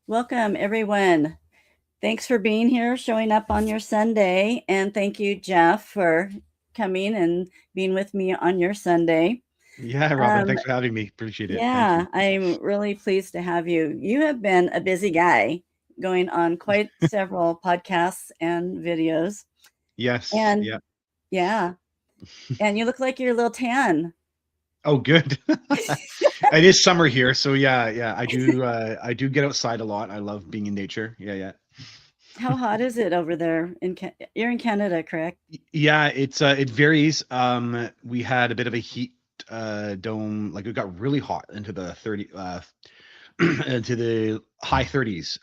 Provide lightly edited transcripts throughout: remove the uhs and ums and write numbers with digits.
Welcome, everyone. Thanks for being here, showing up on your Sunday. And thank you, Jeff, for coming and being with me on your Sunday. Yeah, Robin, Um, thanks for having me. Appreciate it. Thank you. yeah, I'm really pleased to have you. You have been a busy guy going on quite several podcasts and videos. Yes, And yeah. yeah, and you look like you're a little tan. Oh, good. It is summer here, so yeah. I do get outside a lot. I love being in nature. Yeah. How hot is it over there? You're in Canada, correct? Yeah, it varies. We had a bit of a heat dome, like it got really hot into the 30 into the high 30s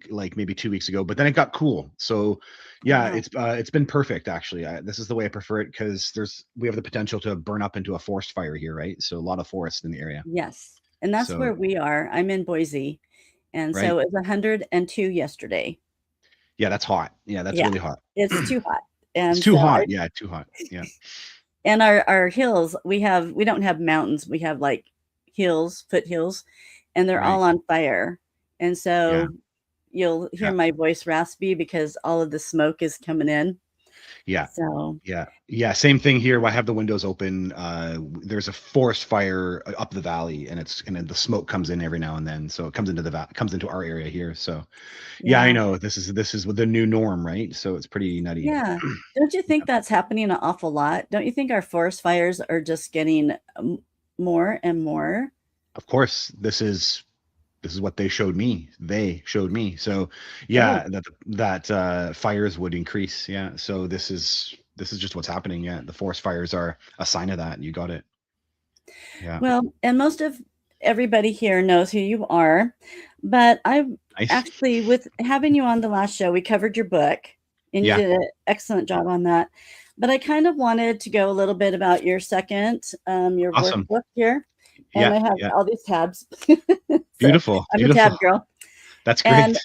like maybe 2 weeks ago, but then it got cool. So yeah, Wow. it's been perfect actually. This is the way I prefer it because we have the potential to burn up into a forest fire here, right? So a lot of forest in the area. Yes. And that's So where we are. I'm in Boise. And right. so it was 102 yesterday. Yeah, that's hot. Yeah, that's Yeah, really hot. it's too hot. It's And too so hot. Yeah, too hot. Yeah. and our hills, we don't have mountains. We have like hills, foothills, and they're Right. all on fire. And Yeah. so you'll hear Yeah. my voice raspy because all of the smoke is coming in. Yeah. So, Yeah, same thing here. I have the windows open. There's a forest fire up the valley, and then the smoke comes in every now and then. So it comes into comes into our area here. So yeah, I yeah. know this is the new norm, right? So it's pretty nutty. Yeah. Don't you Yeah, think that's happening an awful lot? Don't you think our forest fires are just getting more and more? of course, this is what they showed me. They showed me. So Oh, yeah, that fires would increase. Yeah. So this is just what's happening. Yeah, the forest fires are a sign of that. You got it. Yeah. well, and most of everybody here knows who you are, but I Nice. actually, with having you on the last show, we covered your book and you Yeah. did an excellent job on that. But I kind of wanted to go a little bit about your second, your Awesome. workbook here. And Yeah. I have Yeah. all these tabs. So Beautiful. I'm a Beautiful. tab girl. That's And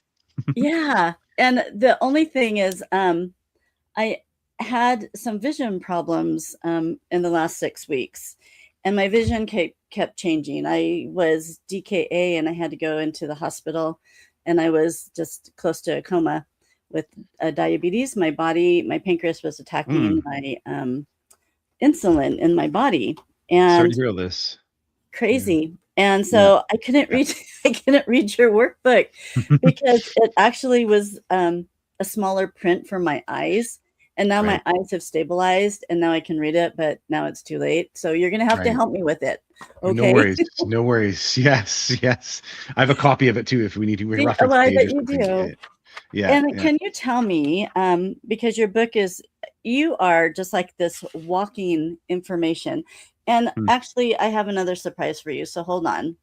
great. yeah, and the only thing is, I had some vision problems in the last 6 weeks, and my vision kept changing. I was DKA, and I had to go into the hospital, and I was just close to a coma with diabetes. My pancreas was attacking Mm, my insulin in my body, sorry and to hear all this. Yeah. crazy. And Yeah. so I couldn't Yeah. read I couldn't read your workbook because it actually was a smaller print for my eyes. And now my Right. eyes have stabilized and now I can read it, but now it's too late. So you're gonna have to Right. help me with it. No Okay. worries. No worries. Yes. Yes. I have a copy of it too if we need to we reference Well, I page bet or you something. do. Yeah. Yeah. And Yeah. can you tell me, because your book is, you are just like this walking information. And Hmm. actually, I have another surprise for you. So hold on.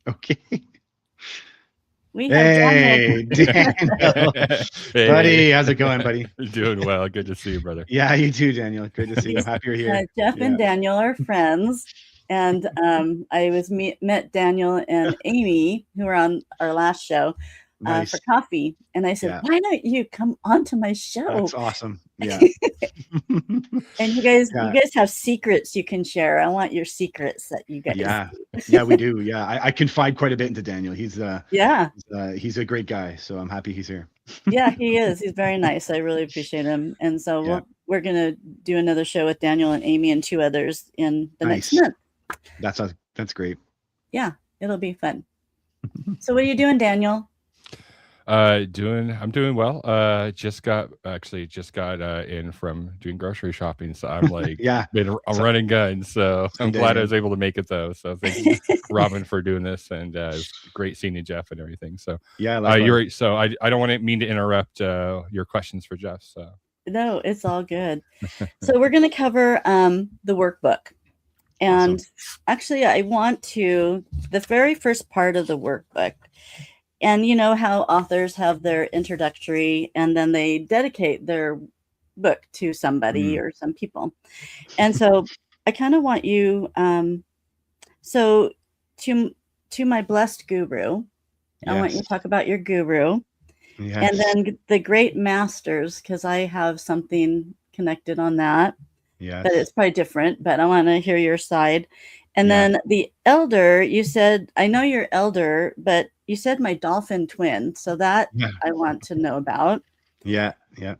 Okay. We have Daniel. Hey, Daniel. Hey, Buddy, how's it going, buddy? doing well. Good to see you, brother. Yeah, you too, Daniel. Good to see you. I'm happy you're here. Jeff and Yeah. Daniel are friends, and I met Daniel and Amy, who were on our last show, for Nice. coffee, and I said, Yeah. "Why don't you come onto my show?" That's awesome. Yeah. And you Yeah. guys have secrets you can share. I want your secrets that you guys. Yeah. Yeah, we do. Yeah. I confide quite a bit into Daniel. Yeah, He's a great guy, so I'm happy he's here. yeah, he is. He's very nice. I really appreciate him, and so Yeah. we're gonna do another show with Daniel and Amy and two others in the next Nice. month. That's great. Yeah, it'll be fun. So, what are you doing, Daniel? I'm doing well. Just got in from doing grocery shopping, so I'm like Yeah. I'm So, running gun. So I'm same day, glad I man. was able to make it though. So thank you, Robin, for doing this, and it's great seeing you, Jeff, and everything. So Yeah, likewise. I don't want to mean to interrupt your questions for Jeff. So No, it's all good. So we're going to cover the workbook. Awesome. And actually, I want to, the very first part of the workbook, and you know how authors have their introductory and then they dedicate their book to somebody Mm, or some people. And so I kind of want you, so to, to my blessed guru, I want you yes. to talk about your guru. And Yes. then the great masters, because I have something connected on that. but Yes. it's probably different. But I want to hear your side. And Yeah. then the elder, you said, I know you're elder, but you said my dolphin twin. So that Yeah. I want to know about. Yeah. Yeah.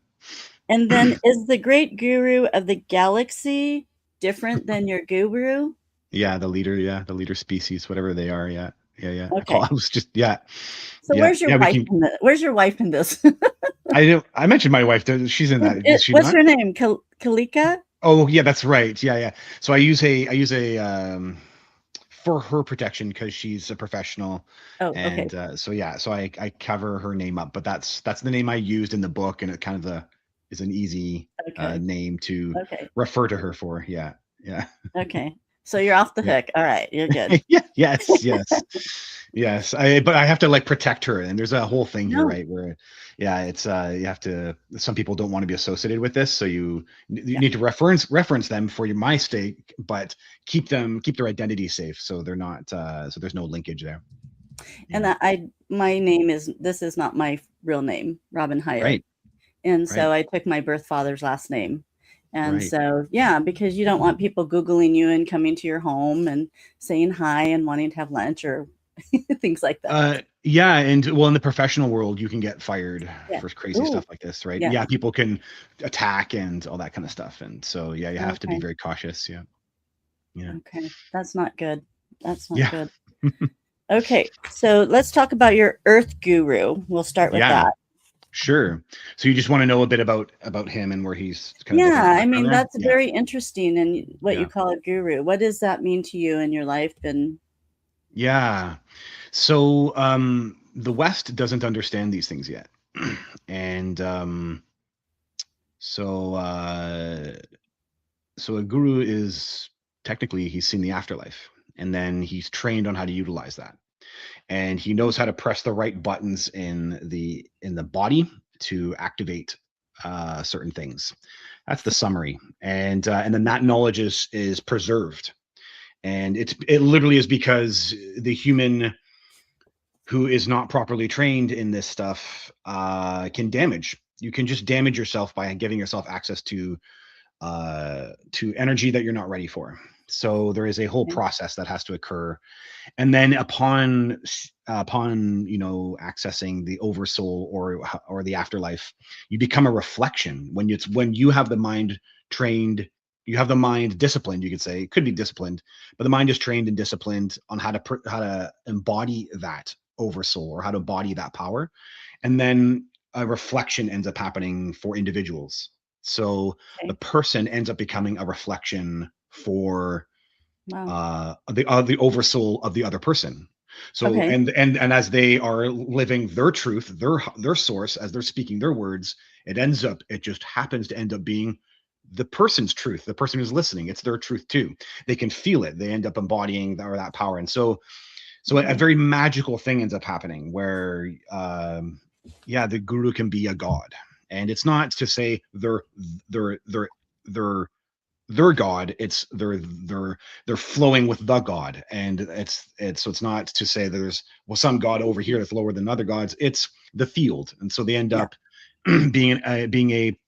And then is the great guru of the galaxy different than your guru? Yeah, the leader, the leader species, whatever they are, yeah, yeah. Okay. I was just, yeah, So where's your yeah. We wife can. in this? Where's your wife in this? I mentioned my wife. She's in that. Is she What's not? her name? Kalika? Oh, yeah, that's right. Yeah. So I use a for her protection because she's a professional, Oh, okay. and so yeah, so I cover her name up, but that's the name I used in the book, and it kind of is an easy Okay. name to Okay. refer to her for. Yeah. Okay. So you're off the Yeah. hook. All right. You're good. Yeah, yes. But I have to like protect her, and there's a whole thing here, No. right? Where, yeah, it's you have to. Some people don't want to be associated with this, so you Yeah. need to reference them for your my sake, but keep their identity safe, so they're not so there's no linkage there. And Yeah. my name this is not my real name, Robin Hyatt. Right, And so right, I took my birth father's last name. And right. so, yeah, because you don't want people Googling you and coming to your home and saying hi and wanting to have lunch or things like that. Yeah, and well, in the professional world, you can get fired Yeah. for crazy Ooh, stuff like this, right? yeah. Yeah, people can attack and all that kind of stuff, and so yeah, you have to be Okay. very cautious. Yeah. Okay. That's not good. That's not Yeah. good. Okay. So let's talk about your earth guru. We'll start with Yeah, that. sure. So you just want to know a bit about him and where he's kind of the Yeah. whole I background mean, there? that's very interesting. And what you Yeah. call a guru, what does that mean to you in your life? And Yeah. So the West doesn't understand these things yet. And so so a guru is technically he's seen the afterlife, and then he's trained on how to utilize that. And he knows how to press the right buttons in the body to activate certain things. That's the summary, and then that knowledge is preserved, and it literally is because the human who is not properly trained in this stuff can damage. You can just damage yourself by giving yourself access to energy that you're not ready for. So there is a whole okay. process that has to occur, and then upon accessing the oversoul or the afterlife, you become a reflection. When you have the mind trained, you have the mind disciplined, you could say. It could be disciplined, but the mind is trained and disciplined on how to embody that oversoul, or how to embody that power. And then a reflection ends up happening for individuals. So the Okay. person ends up becoming a reflection for Wow. the oversoul of the other person. So Okay. and as they are living their truth, their source, as they're speaking their words, it just happens to end up being the person's truth. The person who's listening, it's their truth too. They can feel it. They end up embodying that power. And so a Okay. very magical thing ends up happening where yeah, the guru can be a god. And it's not to say they're their god. It's they're flowing with the god. And it's so it's not to say that there's, well, some god over here that's lower than other gods. It's the field. And so they end Yeah. up being a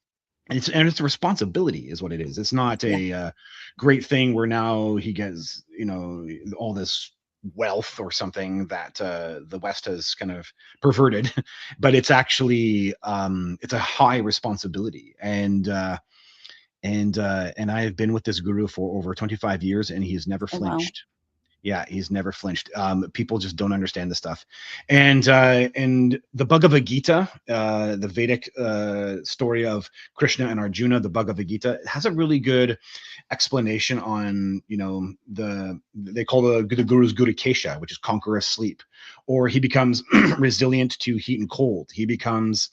it's a responsibility is what it is. It's not Yeah. a great thing where now he gets all this wealth or something that the West has kind of perverted, but it's actually it's a high responsibility. And I have been with this guru for over 25 years, and he's never Oh, wow. flinched. Yeah, he's never flinched. People just don't understand this stuff. And the Bhagavad Gita, the Vedic story of Krishna and Arjuna, the Bhagavad Gita, has a really good explanation on, they call the guru's Gurukesha, which is conqueror sleep, or he becomes resilient to heat and cold. He becomes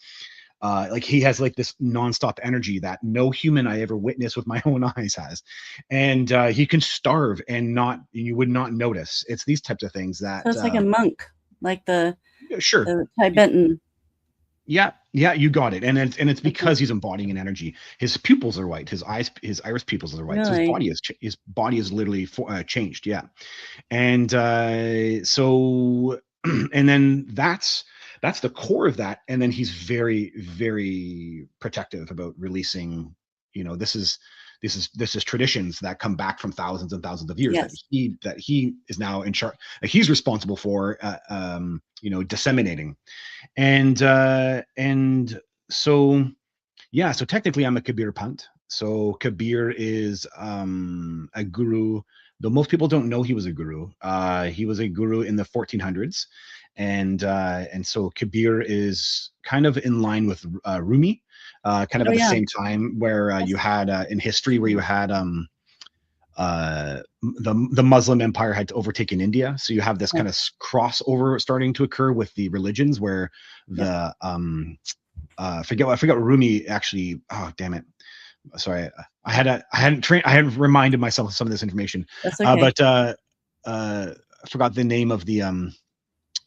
like he has like this nonstop energy that no human I ever witnessed with my own eyes has. And he can starve and you would not notice. It's these types of things So that it's like a monk, like sure. the Tibetan. Yeah, you got it. And it's Okay. because he's embodying an energy. His pupils are white. His iris pupils are white. So Really? his body is literally changed. Yeah. And so and then that's the core of that. And then he's very, very protective about releasing, this is this is traditions that come back from thousands and thousands of years Yes. that he is now in charge, that he's responsible for, disseminating. And so yeah, so technically I'm a Kabir Pant. So Kabir is a guru, though most people don't know he was a guru. He was a guru in the 1400s, and so Kabir is kind of in line with Rumi, kind of Oh at the yeah. same time, where you had in history where you had the Muslim Empire had overtaken India, so you have this kind of crossover starting to occur with the religions, where the I forget what Rumi actually. Oh damn it! Sorry, I hadn't reminded myself of some of this information. That's okay. But I forgot the name of the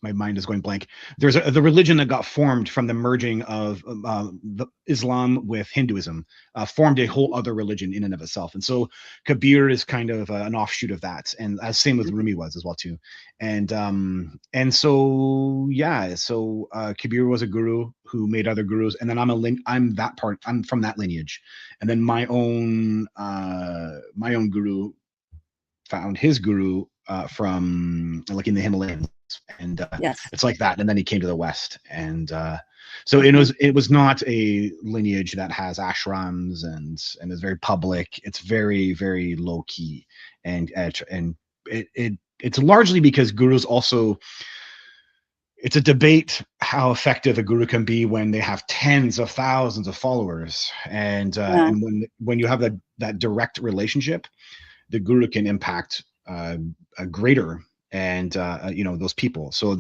my mind is going blank. There's the religion that got formed from the merging of the Islam with Hinduism, formed a whole other religion in and of itself. And so Kabir is kind of an offshoot of that, and as same with Rumi was as well too. And so yeah, so Kabir was a guru who made other gurus, and then I'm from that lineage, and then my own guru found his guru from like in the Himalayas, and it's like that. And then he came to the West, and so it was not a lineage that has ashrams and is very public. It's very, very low key, and it's largely because gurus also. It's a debate how effective a guru can be when they have tens of thousands of followers, and when you have that direct relationship, the guru can impact a greater and those people. So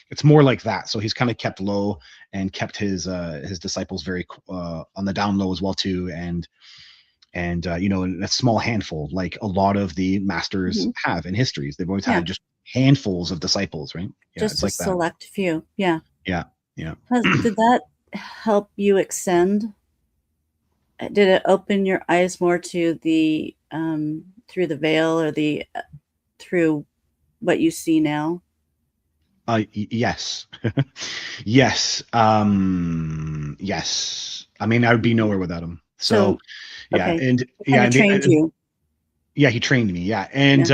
it's more like that. So he's kind of kept low and kept his disciples very on the down low as well too, and a small handful, like a lot of the masters have in histories. They've always had just handfuls of disciples, right? Yeah, just it's a like that. select few. Yeah. Did that help you extend? Did it open your eyes more to the through the veil, or through what you see now? Yes. Yes. Yes. I mean, I would be nowhere without him. So yeah. Okay. And He trained you. Yeah, he trained me. Yeah. And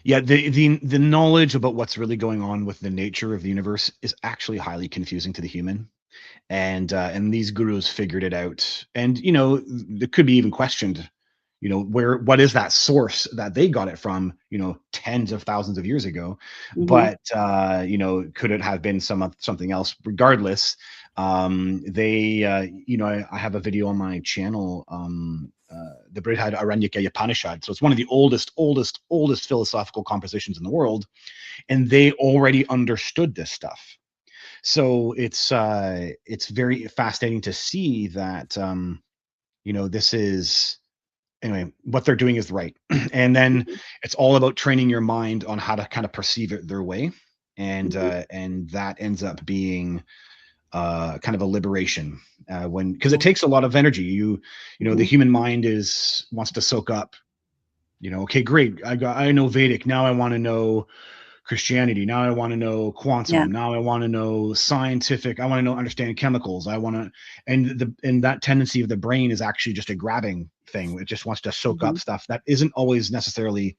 the knowledge about what's really going on with the nature of the universe is actually highly confusing to the human. And these gurus figured it out. And it could be even questioned, what is that source that they got it from, tens of thousands of years ago. But could it have been something else? Regardless, I have a video on my channel, the Brihad Aranyaka Upanishad. So it's one of the oldest philosophical compositions in the world, and they already understood this stuff. So it's very fascinating to see that this is, anyway, what they're doing is right. And then it's all about training your mind on how to kind of perceive it their way, and that ends up being kind of a liberation, because it takes a lot of energy. The human mind wants to soak up, okay, great, I know Vedic, now I want to know Christianity, now I want to know quantum, now I want to know scientific, I want to understand chemicals, and that tendency of the brain is actually just a grabbing thing. It just wants to soak up stuff that isn't always necessarily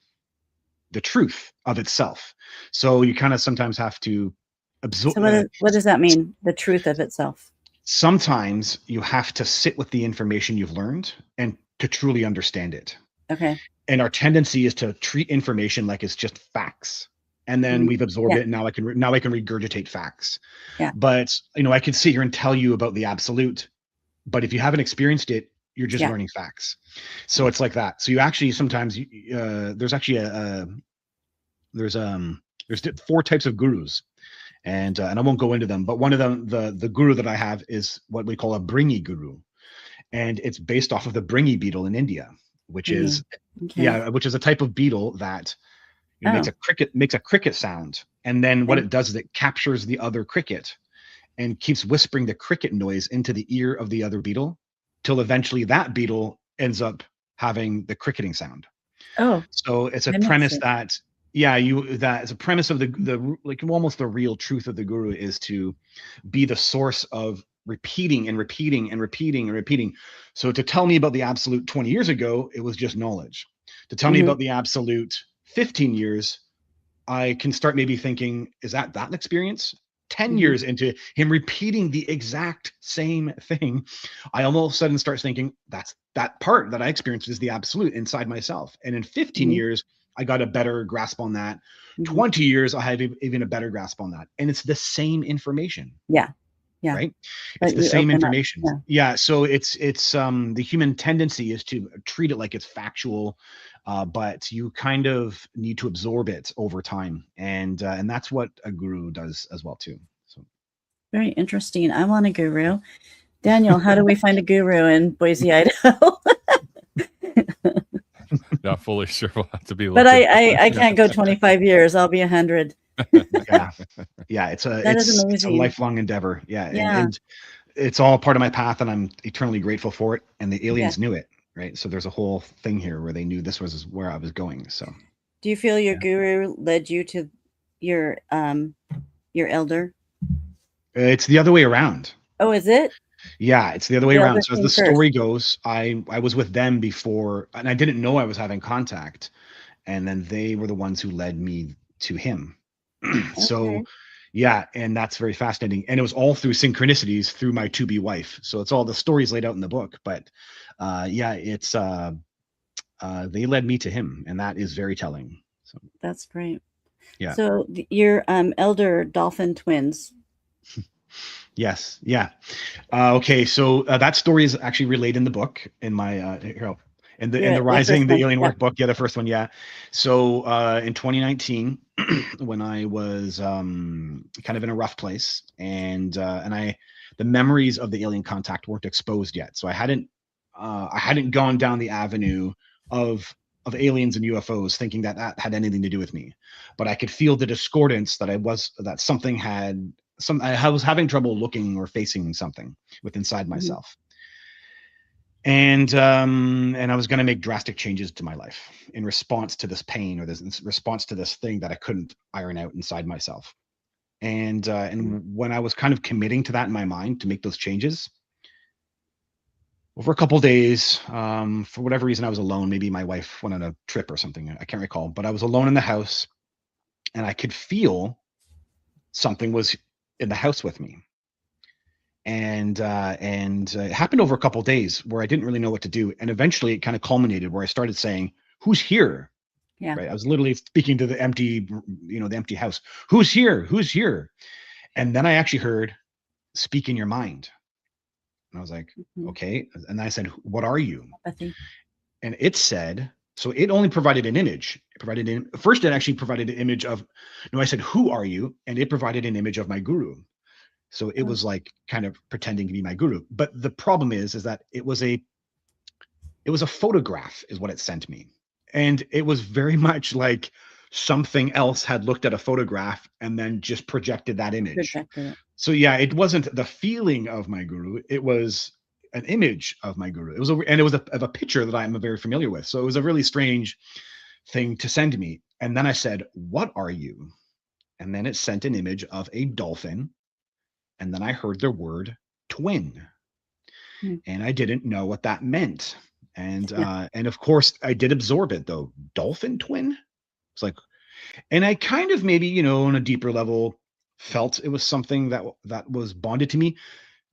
the truth of itself. So you kind of sometimes have to absorb. So what does that mean, the truth of itself? Sometimes you have to sit with the information you've learned and to truly understand it. Okay. And our tendency is to treat information like it's just facts. And then we've absorbed it, and now I can regurgitate facts. Yeah. But I could sit here and tell you about the absolute, but if you haven't experienced it, you're just learning facts. So it's like that. So you actually sometimes there's actually there's 4 types of gurus, and I won't go into them. But one of them, the guru that I have, is what we call a Bringi guru, and it's based off of the Bringi beetle in India, which is which is a type of beetle that makes a cricket sound, and then what it does is it captures the other cricket and keeps whispering the cricket noise into the ear of the other beetle till eventually that beetle ends up having the cricketing sound. Oh, so it's a premise that is a premise of the like almost the real truth of the guru is to be the source of repeating and repeating and repeating and repeating. So to tell me about the absolute 20 years ago, it was just knowledge. To tell me Mhm. about the absolute 15 years, I can start maybe thinking, is that an experience? 10 Mhm. years into him repeating the exact same thing, I all of a sudden start thinking that's that part that I experienced is the absolute inside myself. And in 15 Mhm. years, I got a better grasp on that. Mhm. 20 years, I have even a better grasp on that. And it's the same information, Yeah. Yeah. right? It's But the you same open up. information. Yeah. Yeah. So it's the human tendency is to treat it like it's factual, but you kind of need to absorb it over time, and that's what a guru does as well too. So Very interesting. I want a guru. Daniel, how do we find a guru in Boise, Idaho? Not fully sure. We'll have to be But looking. I can't go 25 years. I'll be 100. yeah, yeah, it's That is a amazing. lifelong endeavor. Yeah, Yeah. and it's all part of my path, and I'm eternally grateful for it. And the Yeah. aliens knew it, right? So there's a whole thing here where they knew this was where I was going. So Do you feel your Yeah. guru led you to your elder? it's the other way around. Oh, is it? Yeah, it's the other way The around. elder So as the came first. story goes, I was with them before, and I didn't know I was having contact, and then they were the ones who led me to him. So Okay. yeah, and that's very fascinating. And it was all through synchronicities through my to-be wife. So it's all the stories laid out in the book, but yeah, it's they led me to him, and that is very telling. So That's great. yeah. So your elder dolphin twins. Yes, yeah. Okay, so that story is actually relayed in the book in my in the The first Rising the one. Alien Yeah. Workbook. Yeah, the first one. Yeah. So in 2019, when I was kind of in a rough place, and the memories of the alien contact weren't exposed yet, so I hadn't gone down the avenue of aliens and UFOs, thinking that that had anything to do with me, but I could feel the discordance that something had I was having trouble looking or facing something with inside Mhm. myself. And I was going to make drastic changes to my life in response to this pain or this in response to this thing that I couldn't iron out inside myself. And when I was kind of committing to that in my mind to make those changes, over a couple of days, for whatever reason, I was alone. Maybe my wife went on a trip or something. I can't recall, but I was alone in the house, and I could feel something was in the house with me. And it happened over a couple of days where I didn't really know what to do, and eventually it kind of culminated where I started saying, "Who's here?" Yeah. Right? I was literally speaking to the empty, the empty house. "Who's here? Who's here?" And then I actually heard, "Speak in your mind." And I was like, Mhm. "Okay." And I said, "What are you?" Empathy. And it said, so it only provided an image. It provided first it actually provided an image of, no, I said, "Who are you?" And it provided an image of my guru. So it Oh. was like kind of pretending to be my guru. But the problem is that it was a photograph is what it sent me. And it was very much like something else had looked at a photograph and then just projected that image. Projected it. So yeah, it wasn't the feeling of my guru, it was an image of my guru. It was of a picture that I'm very familiar with. So it was a really strange thing to send me. And then I said, "What are you?" And then it sent an image of a dolphin, and then I heard the word twin. Hmm. And I didn't know what that meant. Yeah. And of course I did absorb it though. Dolphin twin? It's like, and I kind of maybe, on a deeper level felt it was something that was bonded to me.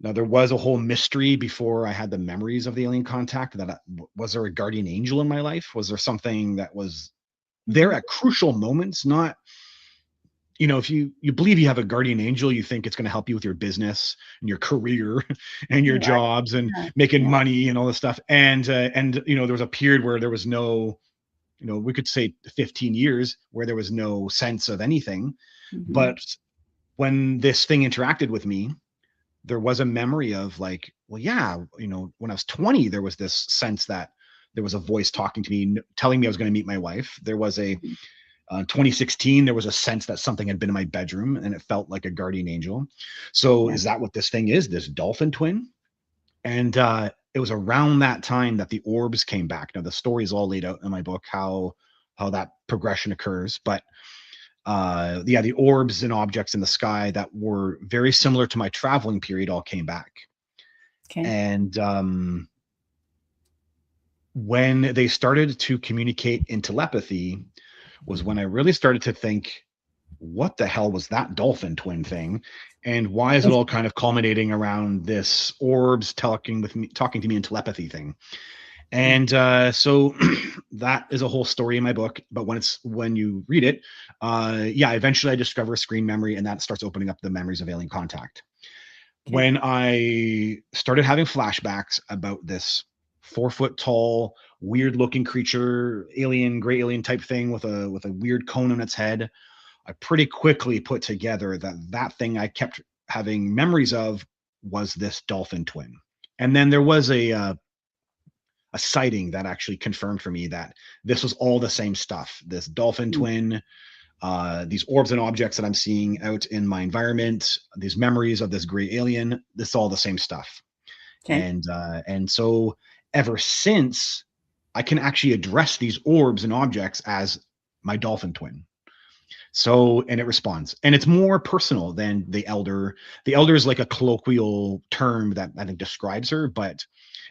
Now there was a whole mystery before I had the memories of the alien contact was there a guardian angel in my life? Was there something that was there Mhm. at crucial moments? Not, if you believe you have a guardian angel, you think it's going to help you with your business and your career and your Right. jobs and Yeah. making Yeah. money and all this stuff. And there was a period where there was no, we could say 15 years where there was no sense of anything. Mhm. But when this thing interacted with me, there was a memory of like, well, yeah, when I was 20, there was this sense that there was a voice talking to me, telling me I was going to meet my wife. There was a 2016, there was a sense that something had been in my bedroom and it felt like a guardian angel. So Yeah. is that what this thing is, this dolphin twin? And it was around that time that the orbs came back. Now the story is all laid out in my book, how that progression occurs. But the orbs and objects in the sky that were very similar to my traveling period all came back. Okay. And when they started to communicate in telepathy was when I really started to think, what the hell was that dolphin twin thing? And why is it all kind of culminating around this orbs talking to me in telepathy thing? And so that is a whole story in my book. But when you read it, eventually I discover a screen memory, and that starts opening up the memories of alien contact. Okay. When I started having flashbacks about this 4-foot tall, weird looking creature, gray alien type thing with a weird cone on its head, I pretty quickly put together that thing I kept having memories of was this dolphin twin. And then there was a sighting that actually confirmed for me that this was all the same stuff. This dolphin twin, these orbs and objects that I'm seeing out in my environment, these memories of this gray alien, this is all the same stuff. Okay. And so ever since, I can actually address these orbs and objects as my dolphin twin. So, and it responds, and it's more personal than the elder. The elder is like a colloquial term that I think describes her, but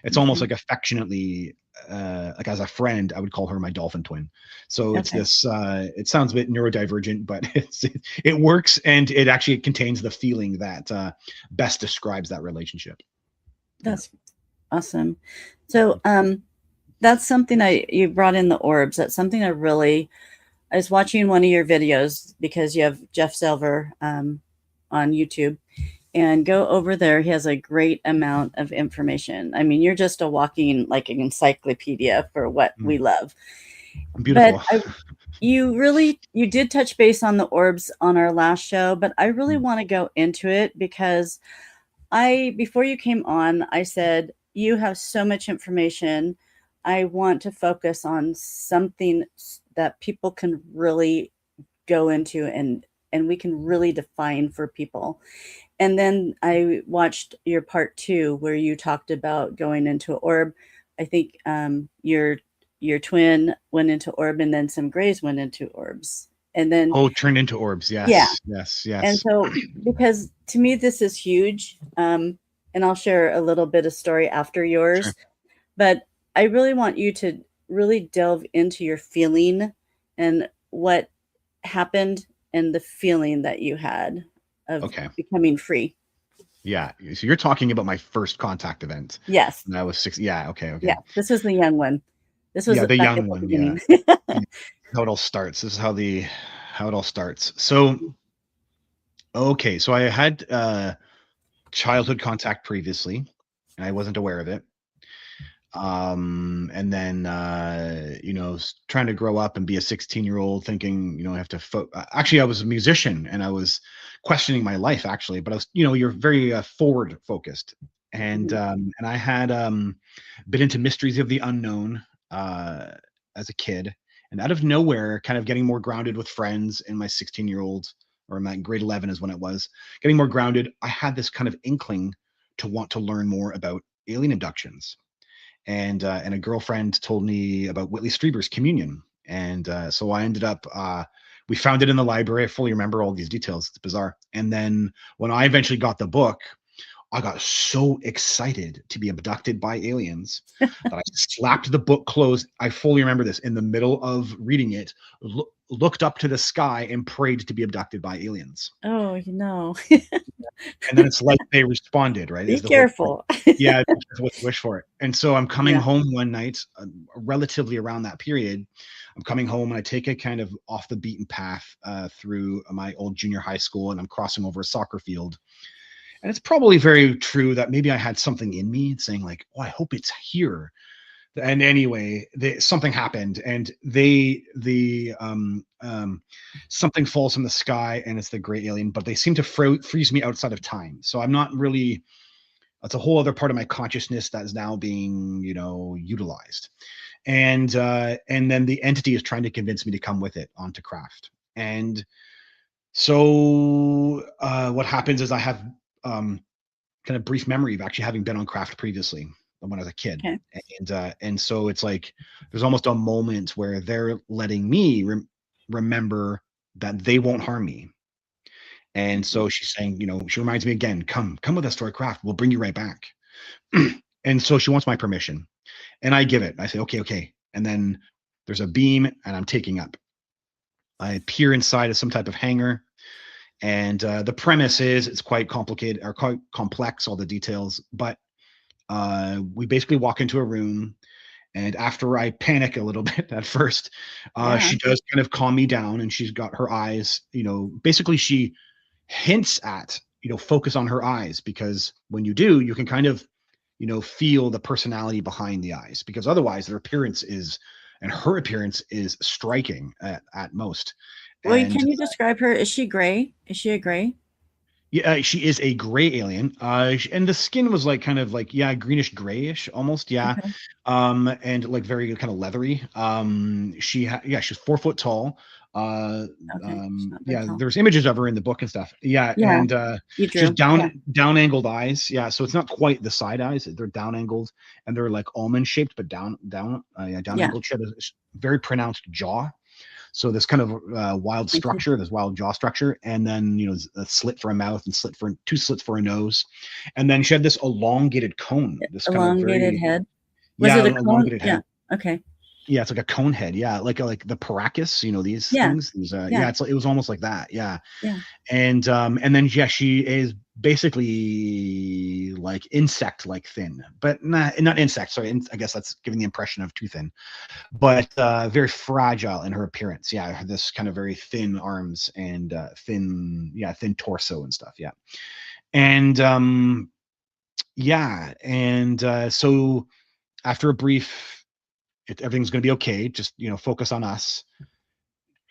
it's almost like affectionately, like as a friend, I would call her my dolphin twin. So it's this, it sounds a bit neurodivergent, but it works. And it actually contains the feeling that best describes that relationship. That's awesome. So that's something you brought in the orbs. That's something I was watching one of your videos because you have Jeff Selver on YouTube, and go over there. He has a great amount of information. I mean, you're just a walking like an encyclopedia for what we love. Beautiful. But you did touch base on the orbs on our last show, but I really want to go into it because before you came on, I said, you have so much information. I want to focus on something that people can really go into and we can really define for people. And then I watched your part 2 where you talked about going into an orb. I think your twin went into orb, and then some grays went into orbs. And then turned into orbs. Yes. Yeah. Yes. And so, because to me, this is huge. And I'll share a little bit of story after yours, sure. But I really want you to really delve into your feeling and what happened and the feeling that you had of becoming free. Yeah. So you're talking about my first contact event. Yes. And I was 6. Yeah. Okay. Yeah. This was the young one. This was the young one. Yeah. How it all starts. This is how it all starts. So, okay. So I had childhood contact previously, and I wasn't aware of it. And then, trying to grow up and be a 16-year-old thinking, I have to, actually, I was a musician and I was questioning my life actually, but I was, you're very forward focused. And, and I had, been into mysteries of the unknown, as a kid, and out of nowhere, kind of getting more grounded with friends in my 16-year-old, or my grade 11 is when it was getting more grounded. I had this kind of inkling to want to learn more about alien abductions. And a girlfriend told me about Whitley Strieber's Communion. And so I ended up, we found it in the library. I fully remember all these details. It's bizarre. And then when I eventually got the book, I got so excited to be abducted by aliens that I slapped the book closed. I fully remember this. In the middle of reading it, looked up to the sky and prayed to be abducted by aliens. Oh, And then it's like they responded, right? Be careful. Yeah, wish for it. And so I'm coming home one night, relatively around that period. I'm coming home and I take a kind of off the beaten path through my old junior high school, and I'm crossing over a soccer field. And it's probably very true that maybe I had something in me saying like, oh, I hope it's here. And anyway, something happened, and something falls from the sky, and it's the gray alien, but they seem to freeze me outside of time. So I'm not really, that's a whole other part of my consciousness that is now being, utilized. And then the entity is trying to convince me to come with it onto craft. And so what happens is I have kind of brief memory of actually having been on craft previously when I was a kid. Okay. And so it's like there's almost a moment where they're letting me remember that they won't harm me. And Mhm. so she's saying, she reminds me again, come with us to our craft. We'll bring you right back. And so she wants my permission. And I give it. I say, okay. And then there's a beam and I'm taking up. I peer inside of some type of hangar. And the premise is it's quite complicated or quite complex, all the details. But we basically walk into a room. And after I panic a little bit at first, Yeah. she does kind of calm me down. And she's got her eyes, basically she hints at, focus on her eyes, because when you do, you can kind of, feel the personality behind the eyes, because otherwise her appearance is striking at most. Well, And can you describe her? Is she gray? Is she a gray? yeah, she is a gray alien. And the skin was like kind of like, greenish grayish almost. Yeah. Okay. And like very kind of leathery. She's 4 foot tall. Okay. She's not very tall. There's images of her in the book and stuff. Yeah. Yeah. And You she's drew. Yeah. down angled eyes. Yeah. So it's not quite the side eyes. They're down angled and they're like almond shaped, but down Yeah. angled. She had a very pronounced jaw. So this kind of wild structure, this wild jaw structure, and then a slit for a mouth and two slits for a nose, and then she had this elongated cone, this kind of Elongated very head. Was it a cone? elongated head. Yeah. Okay. Yeah, it's like a cone head. Yeah, like the paracus, these Yeah. things. These, Yeah. it was almost like that. Yeah. Yeah. And then she is basically like insect like thin, but not insect. Sorry, I guess that's giving the impression of too thin, but very fragile in her appearance. Yeah, this kind of very thin arms and thin torso and stuff. Yeah, and so after a brief, everything's going to be okay. Just focus on us.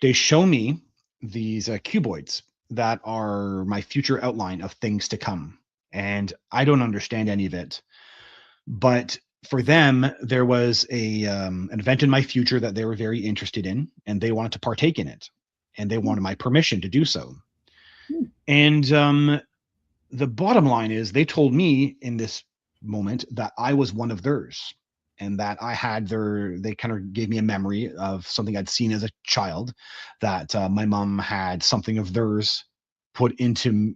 They show me these cuboids that are my future outline of things to come, and I don't understand any of it. But for them, there was an event in my future that they were very interested in, and they wanted to partake in it, and they wanted my permission to do so. Hmm. And the bottom line is, they told me in this moment that I was one of theirs, and that they kind of gave me a memory of something I'd seen as a child, that my mom had something of theirs put into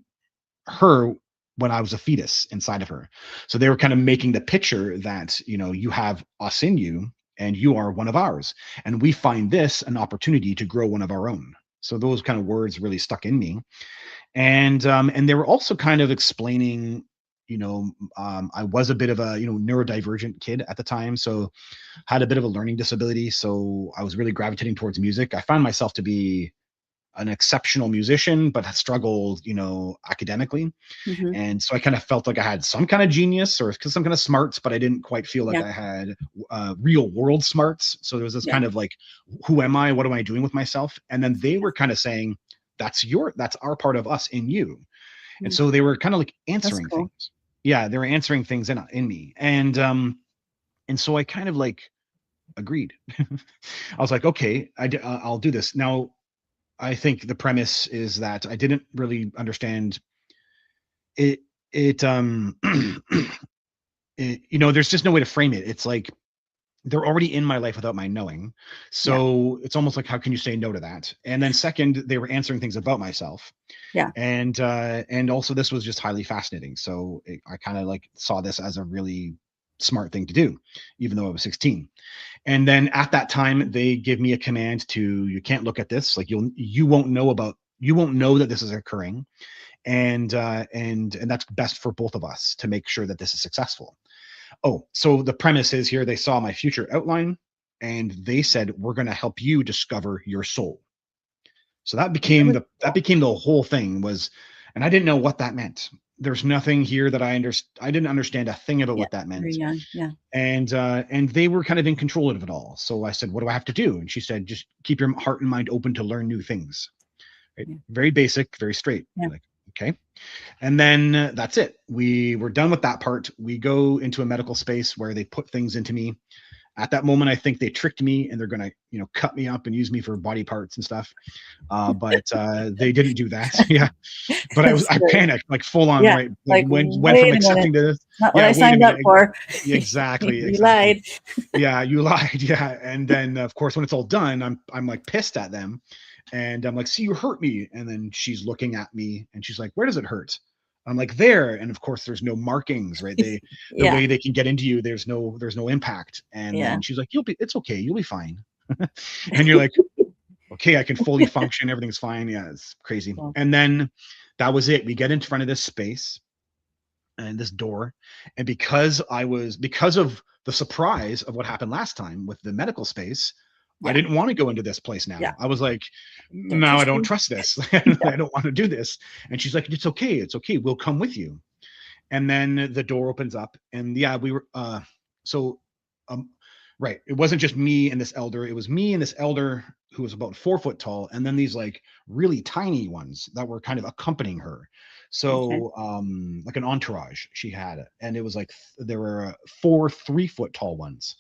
her when I was a fetus inside of her. So they were kind of making the picture that, you have us in you and you are one of ours. And we find this an opportunity to grow one of our own. So those kind of words really stuck in me. And they were also kind of explaining, I was a bit of a, neurodivergent kid at the time. So had a bit of a learning disability. So I was really gravitating towards music. I found myself to be an exceptional musician, but struggled, academically. Mhm. And so I kind of felt like I had some kind of genius or some kind of smarts, but I didn't quite feel like Yeah. I had real world smarts. So there was this Yeah. kind of like, who am I? What am I doing with myself? And then they were kind of saying, that's our part of us in you. And Hmm. so they were kind of like answering cool. things. Yeah, they were answering things in me. And so I kind of like agreed. I was like, okay, I'll do this. Now, I think the premise is that I didn't really understand it. There's just no way to frame it. It's like they're already in my life without my knowing. So it's almost like, how can you say no to that? And then second, they were answering things about myself. Yeah. And also this was just highly fascinating. So I kind of like saw this as a really smart thing to do, even though I was 16. And then at that time, they give me a command you can't look at this. Like you won't know that this is occurring. And that's best for both of us to make sure that this is successful. Oh, so the premise is here, they saw my future outline and they said, we're going to help you discover your soul. So that became the whole thing and I didn't know what that meant. There's nothing here that I didn't understand a thing about what that meant. Very young. Yeah. And they were kind of in control of it all. So I said, what do I have to do? And she said, just keep your heart and mind open to learn new things. Right? Yeah. Very basic, very straight. Yeah. Like, okay. And then that's it. We were done with that part. We go into a medical space where they put things into me. At that moment, I think they tricked me and they're going to, cut me up and use me for body parts and stuff. But they didn't do that. Yeah. But I panicked, like full on, right? Like went from accepting to this. Not what I signed up for. Exactly. You lied. Yeah, you lied. Yeah. And then of course, when it's all done, I'm like pissed at them. And I'm like, see, you hurt me. And then she's looking at me and she's like, where does it hurt? I'm like, there. And of course there's no markings, right? The Yeah. way they can get into you, there's no impact. And Yeah. then she's like, it's okay. You'll be fine. And you're like, okay, I can fully function. Everything's fine. Yeah, it's crazy. Cool. And then that was it. We get in front of this space and this door. And because of the surprise of what happened last time with the medical space, I Yeah. didn't want to go into this place now. Yeah. I was like, Don't no, I trust don't me. trust this. I don't want to do this. And she's like, it's okay. It's okay. We'll come with you. And then the door opens up and yeah, we were, right. It wasn't just me and this elder. It was me and this elder who was about 4 foot tall. And then these like really tiny ones that were kind of accompanying her. So, like an entourage she had. And it was like, there were 4 3-foot tall ones.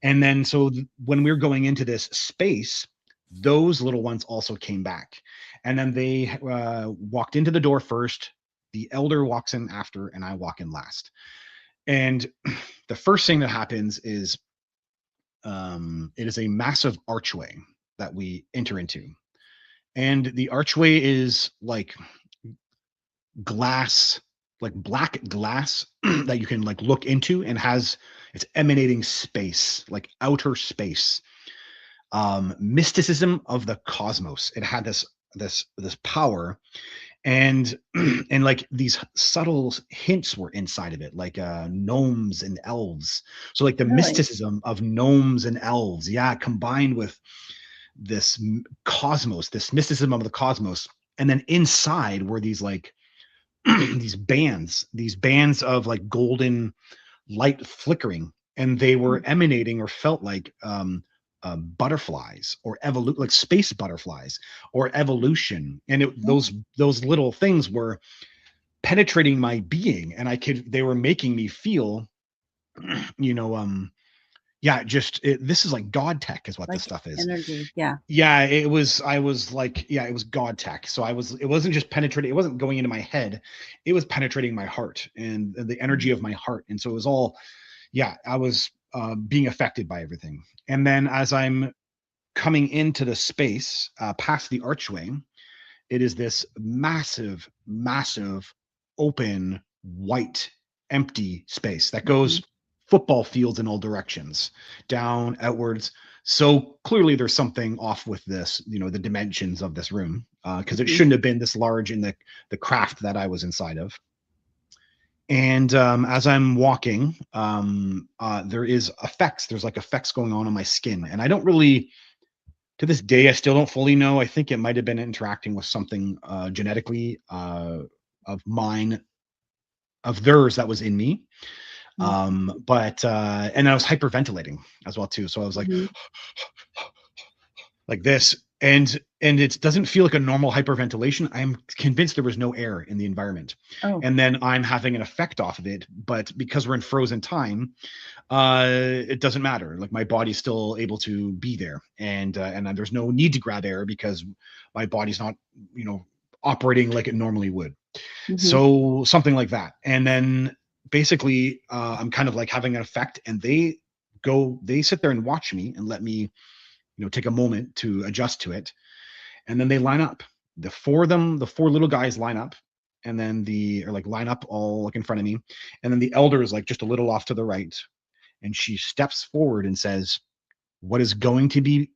And then, so when we were going into this space, those little ones also came back. And then they walked into the door first. The elder walks in after, and I walk in last. And the first thing that happens is it is a massive archway that we enter into. And the archway is like glass, like black glass that you can like look into, and it's emanating space, like outer space. Mysticism of the cosmos. It had this power, and like these subtle hints were inside of it, like gnomes and elves. So like the Really? mysticism of gnomes and elves, yeah, combined with this cosmos, this mysticism of the cosmos. And then inside were these like these bands of like golden light flickering, and they were emanating or felt like butterflies or like space butterflies or evolution. And those little things were penetrating my being, and they were making me feel, yeah, this is like God tech is what Like this stuff is. energy. Yeah. Yeah, it was God tech. So it wasn't just penetrating, it wasn't going into my head, it was penetrating my heart and the energy of my heart. And so it was all, yeah, I was being affected by everything. And then as I'm coming into the space, past the archway, it is this massive, massive, open, white, empty space that goes football fields in all directions, down, outwards. So clearly there's something off with this, the dimensions of this room, because it shouldn't have been this large in the craft that I was inside of. And as I'm walking, there is effects. There's like effects going on my skin. And I don't really, to this day, I still don't fully know. I think it might have been interacting with something genetically of theirs that was in me. But and I was hyperventilating as well too. So I was like, like this, and it doesn't feel like a normal hyperventilation. I'm convinced there was no air in the environment. And then I'm having an effect off of it, but because we're in frozen time, it doesn't matter. Like my body's still able to be there, and there's no need to grab air because my body's not, operating like it normally would. So something like that. And then basically I'm kind of like having an effect, and they sit there and watch me and let me, take a moment to adjust to it. And then they line up. The four little guys line up, and then line up all like in front of me. And then the elder is like just a little off to the right. And she steps forward and says, what is going to be,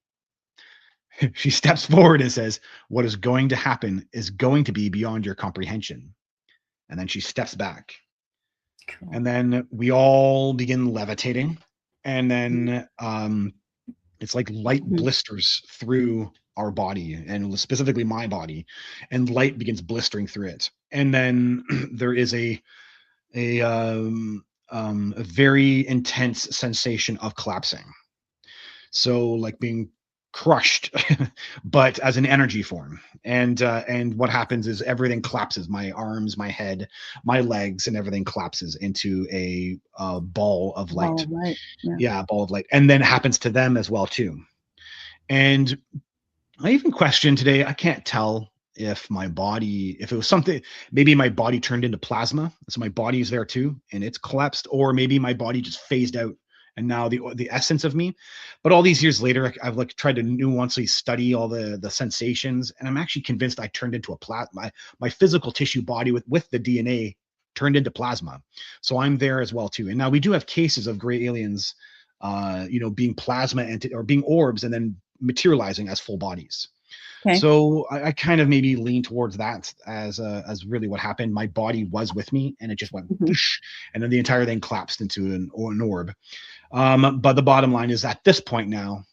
she steps forward and says, what is going to happen is going to be beyond your comprehension. And then she steps back. Cool. And then we all begin levitating. And then it's like light blisters through our body, and specifically my body, and light begins blistering through it. And then there is a very intense sensation of collapsing. So like being crushed, but as an energy form. And what happens is everything collapses. My arms, my head, my legs, and everything collapses into a ball of light. Ball of light. Yeah, ball of light. And then it happens to them as well too. And I even questioned today, I can't tell if it was something, maybe my body turned into plasma. So my body's there too, and it's collapsed, or maybe my body just phased out and now the essence of me. But all these years later, I've like tried to nuancely study all the sensations, and I'm actually convinced I turned into my physical tissue body with the DNA turned into plasma. So I'm there as well too. And now we do have cases of gray aliens, being plasma or being orbs and then materializing as full bodies. Okay. So I kind of maybe lean towards that as really what happened. My body was with me, and it just went, whoosh, and then the entire thing collapsed into an orb. But the bottom line is, at this point now,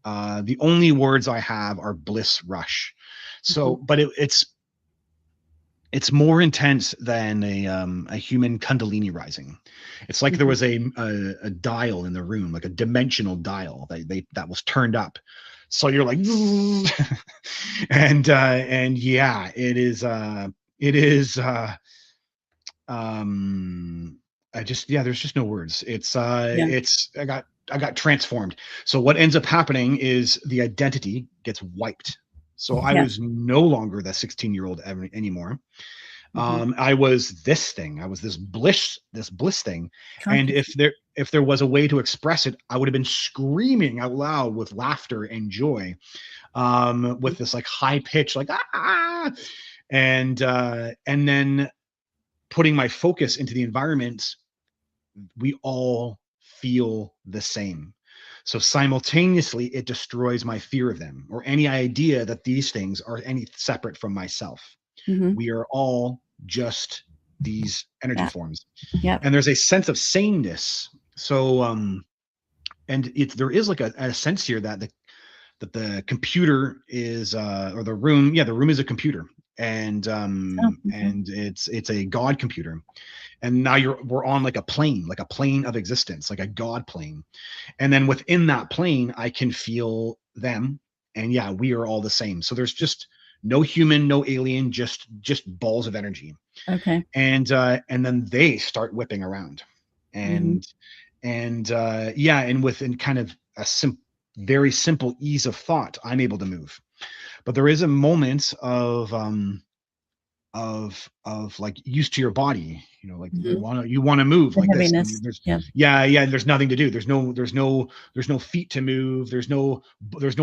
the only words I have are bliss rush. So, but it's more intense than a human Kundalini rising. It's like there was a dial in the room, like a dimensional dial that was turned up. So you're like, and yeah, there's just no words. I got transformed. So what ends up happening is the identity gets wiped. So I was no longer the 16-year-old anymore. I was this thing. I was this bliss thing. And if there was a way to express it, I would have been screaming out loud with laughter and joy, with this like high pitch, like and then putting my focus into the environment. We all feel the same. So simultaneously, it destroys my fear of them or any idea that these things are any separate from myself. We are all just these energy forms. And there's a sense of sameness. So, and there is like a sense here that the computer is, or the room is a computer, and and it's a God computer. And now we're on like a plane of existence, like a God plane. And then within that plane, I can feel them. And yeah, we are all the same. So there's just no human, no alien, just balls of energy. Okay. And then they start whipping around. And and within kind of a very simple ease of thought, I'm able to move. But there is a moment of like used to your body, like you want to move like this. There's nothing to do. There's no feet to move. There's no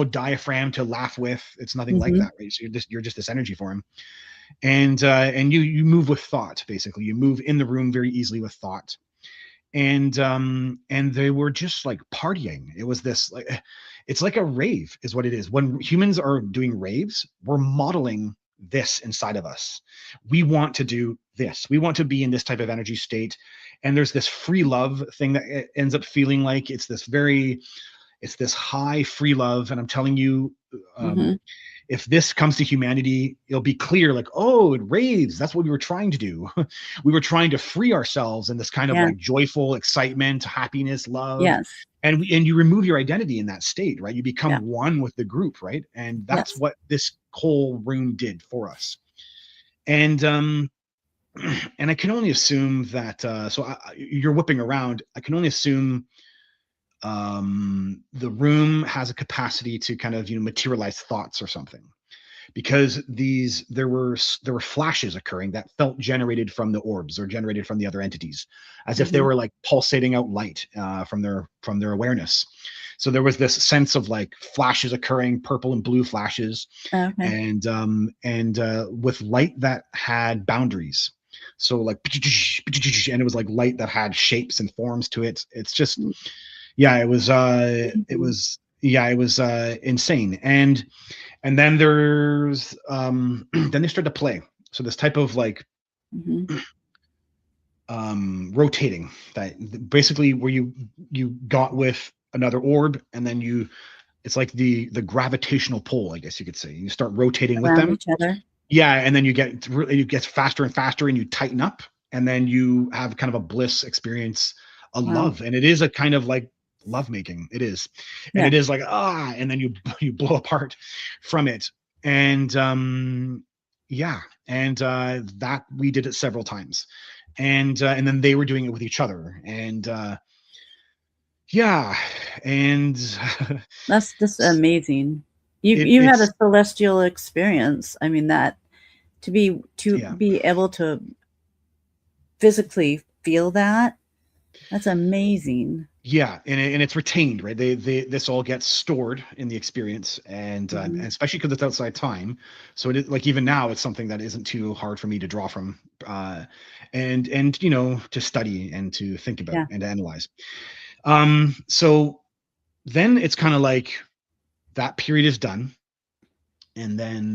diaphragm to laugh with. It's nothing like that, right? So you're just this energy form, and you move with thought. Basically, you move in the room very easily with thought, and they were just like partying. It was this like, it's like a rave is what it is. When humans are doing raves, we're modeling this inside of us. We want to do this. We want to be in this type of energy state. And there's this free love thing that it ends up feeling like it's this high free love. And I'm telling you, if this comes to humanity, it'll be clear, like, oh, it raves. That's what we were trying to do. We were trying to free ourselves in this kind of like joyful excitement, happiness, love. Yes. And you remove your identity in that state, right? You become one with the group, right? And that's what this whole room did for us. And I can only assume that, you're whipping around. I can only assume the room has a capacity to kind of, materialize thoughts or something, because there were flashes occurring that felt generated from the orbs or generated from the other entities, as if they were like pulsating out light from their awareness. So there was this sense of like flashes occurring, purple and blue flashes, and with light that had boundaries. So like, and it was like light that had shapes and forms to it. It's just, it was insane. And then there's then they start to play. So this type of like rotating, that basically where you got with another orb, and then it's like the gravitational pull, I guess you could say. You start rotating around with them. each other. Yeah, and then it gets faster and faster, and you tighten up, and then you have kind of a bliss experience, love, and it is a kind of like love making. It is, and it is like and then you blow apart from it, and that we did it several times, and then they were doing it with each other, and and That's just amazing. You had a celestial experience. I mean, that to be able to physically feel that's amazing. Yeah, and it's retained, right? This all gets stored in the experience, and especially because it's outside time. So it is like even now, it's something that isn't too hard for me to draw from, and to study and to think about Yeah. and to analyze. So then it's kind of like that period is done, and then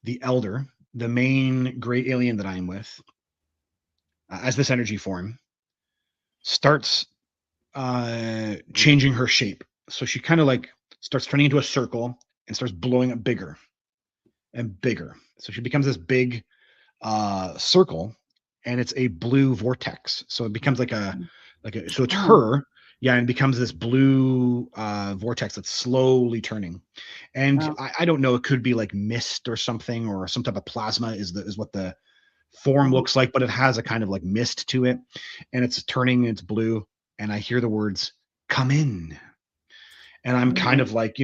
the elder, the main great alien that I'm with, as this energy form, starts changing her shape. So she kind of like starts turning into a circle and starts blowing up bigger and bigger. So she becomes this big circle, and it's a blue vortex. So it becomes so it's Wow. her, yeah, and it becomes this blue vortex that's slowly turning. And Wow. I don't know, it could be like mist or something, or some type of plasma is what the form looks like, but it has a kind of like mist to it, and it's turning and it's blue, and I hear the words come in, and I'm kind of like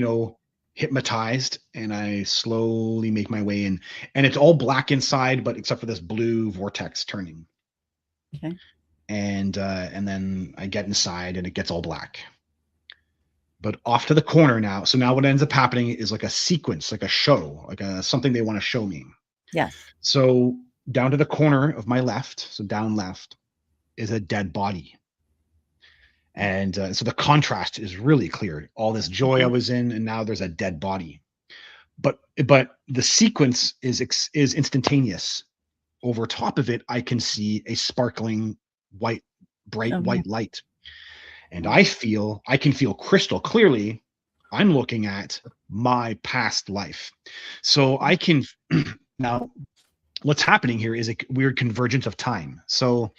hypnotized, and I slowly make my way in, and it's all black inside, but except for this blue vortex turning. Okay. And then I get inside, and it gets all black. But off to the corner now. So now what ends up happening is like a sequence, like a show, like something they want to show me. Yes. So down to the corner of my left, so down left, is a dead body. And so the contrast is really clear. All this joy I was in, and now there's a dead body. But the sequence is instantaneous. Over top of it, I can see a sparkling bright white light. And I can feel crystal clearly I'm looking at my past life. So I can now what's happening here is a weird convergence of time. So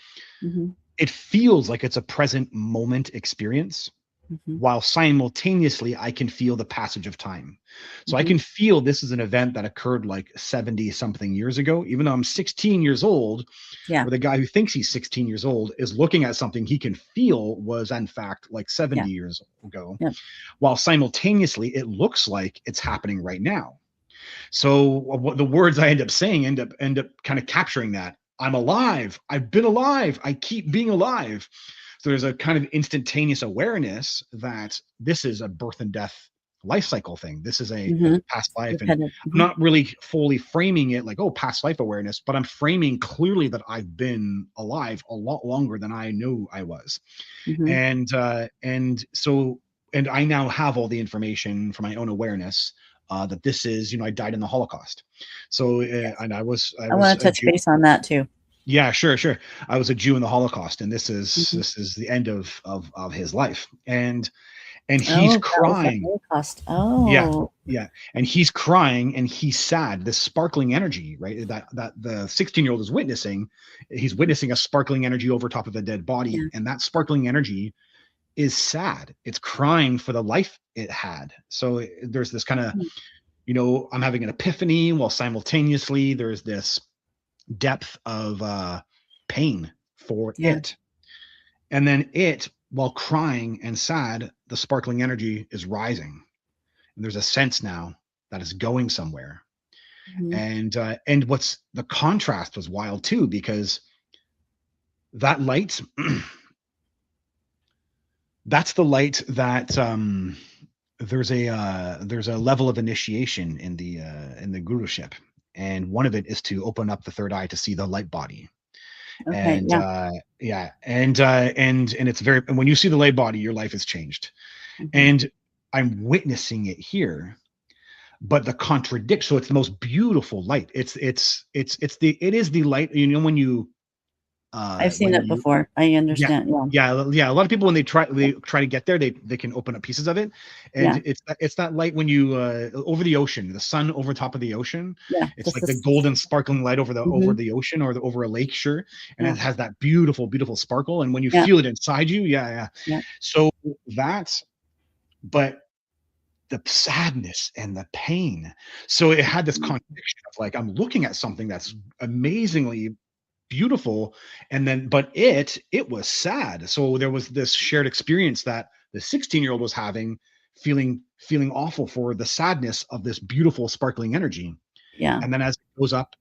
it feels like it's a present moment experience, while simultaneously I can feel the passage of time. So I can feel this is an event that occurred like 70 something years ago, even though I'm 16 years old. Yeah. Or the guy who thinks he's 16 years old is looking at something he can feel was in fact like 70 years ago, while simultaneously it looks like it's happening right now. So what the words I end up saying end up kind of capturing that. I'm alive. I've been alive. I keep being alive. So there's a kind of instantaneous awareness that this is a birth and death life cycle thing. This is a past life. And I'm not really fully framing it like, oh, past life awareness, but I'm framing clearly that I've been alive a lot longer than I knew I was. And I now have all the information from my own awareness that this is, I died in the Holocaust. So, and I want to touch base on that too. Yeah, sure. I was a Jew in the Holocaust, and this is the end of his life, and he's crying. Holocaust. Oh, yeah, and he's crying, and he's sad. This sparkling energy, right? That the 16-year-old is witnessing. He's witnessing a sparkling energy over top of a dead body, and that sparkling energy is sad. It's crying for the life it had. So there's this kind of, I'm having an epiphany, while simultaneously there's this depth of pain for it. And then while crying and sad, the sparkling energy is rising. And there's a sense now that it's going somewhere. And what's the contrast was wild too, because that light, that's the light that there's a level of initiation in the guruship, and one of it is to open up the third eye to see the light body. And it's very, when you see the light body, your life is changed. And I'm witnessing it here, but the contradiction. So it's the most beautiful light. It is the light, when you I've seen it before. I understand. Yeah. A lot of people, when they try to get there, they can open up pieces of it, and it's that light when you over the ocean, the sun over top of the ocean. It's like the golden sparkling light over the ocean, or over a lake, sure, and it has that beautiful sparkle, and when you feel it inside you, so but the sadness and the pain. So it had this contradiction of like, I'm looking at something that's amazingly beautiful, and then but it was sad. So there was this shared experience that the 16-year-old was having, feeling awful for the sadness of this beautiful sparkling energy. And then as it goes up,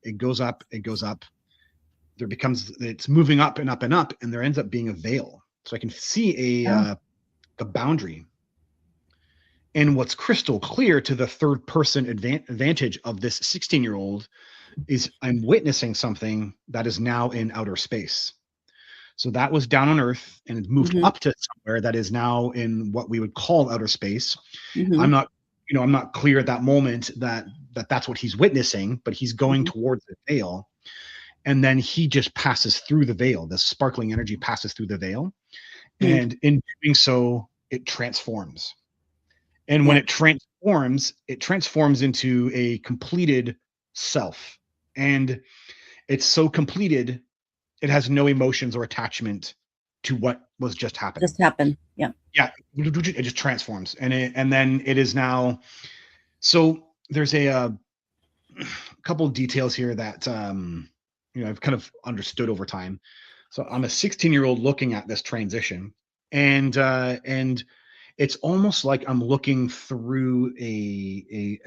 it's moving up and up and up, and there ends up being a veil. So I can see Oh. the boundary. And what's crystal clear to the third person advantage of this 16-year-old is I'm witnessing something that is now in outer space. So that was down on Earth and it moved Mhm. up to somewhere that is now in what we would call outer space. I'm Mhm. not, I'm not clear at that moment that's what he's witnessing, but he's going Mhm. towards the veil. And then he just passes through the veil. The sparkling energy passes through the veil. Hmm. And in doing so, it transforms. And when Yeah. it transforms into a completed self. And it's so completed, it has no emotions or attachment to what was just happening. Just happened. Yeah. Yeah, it just transforms. And then it is now. So there's a couple of details here that I've kind of understood over time. So I'm a 16-year-old looking at this transition, and it's almost like I'm looking through the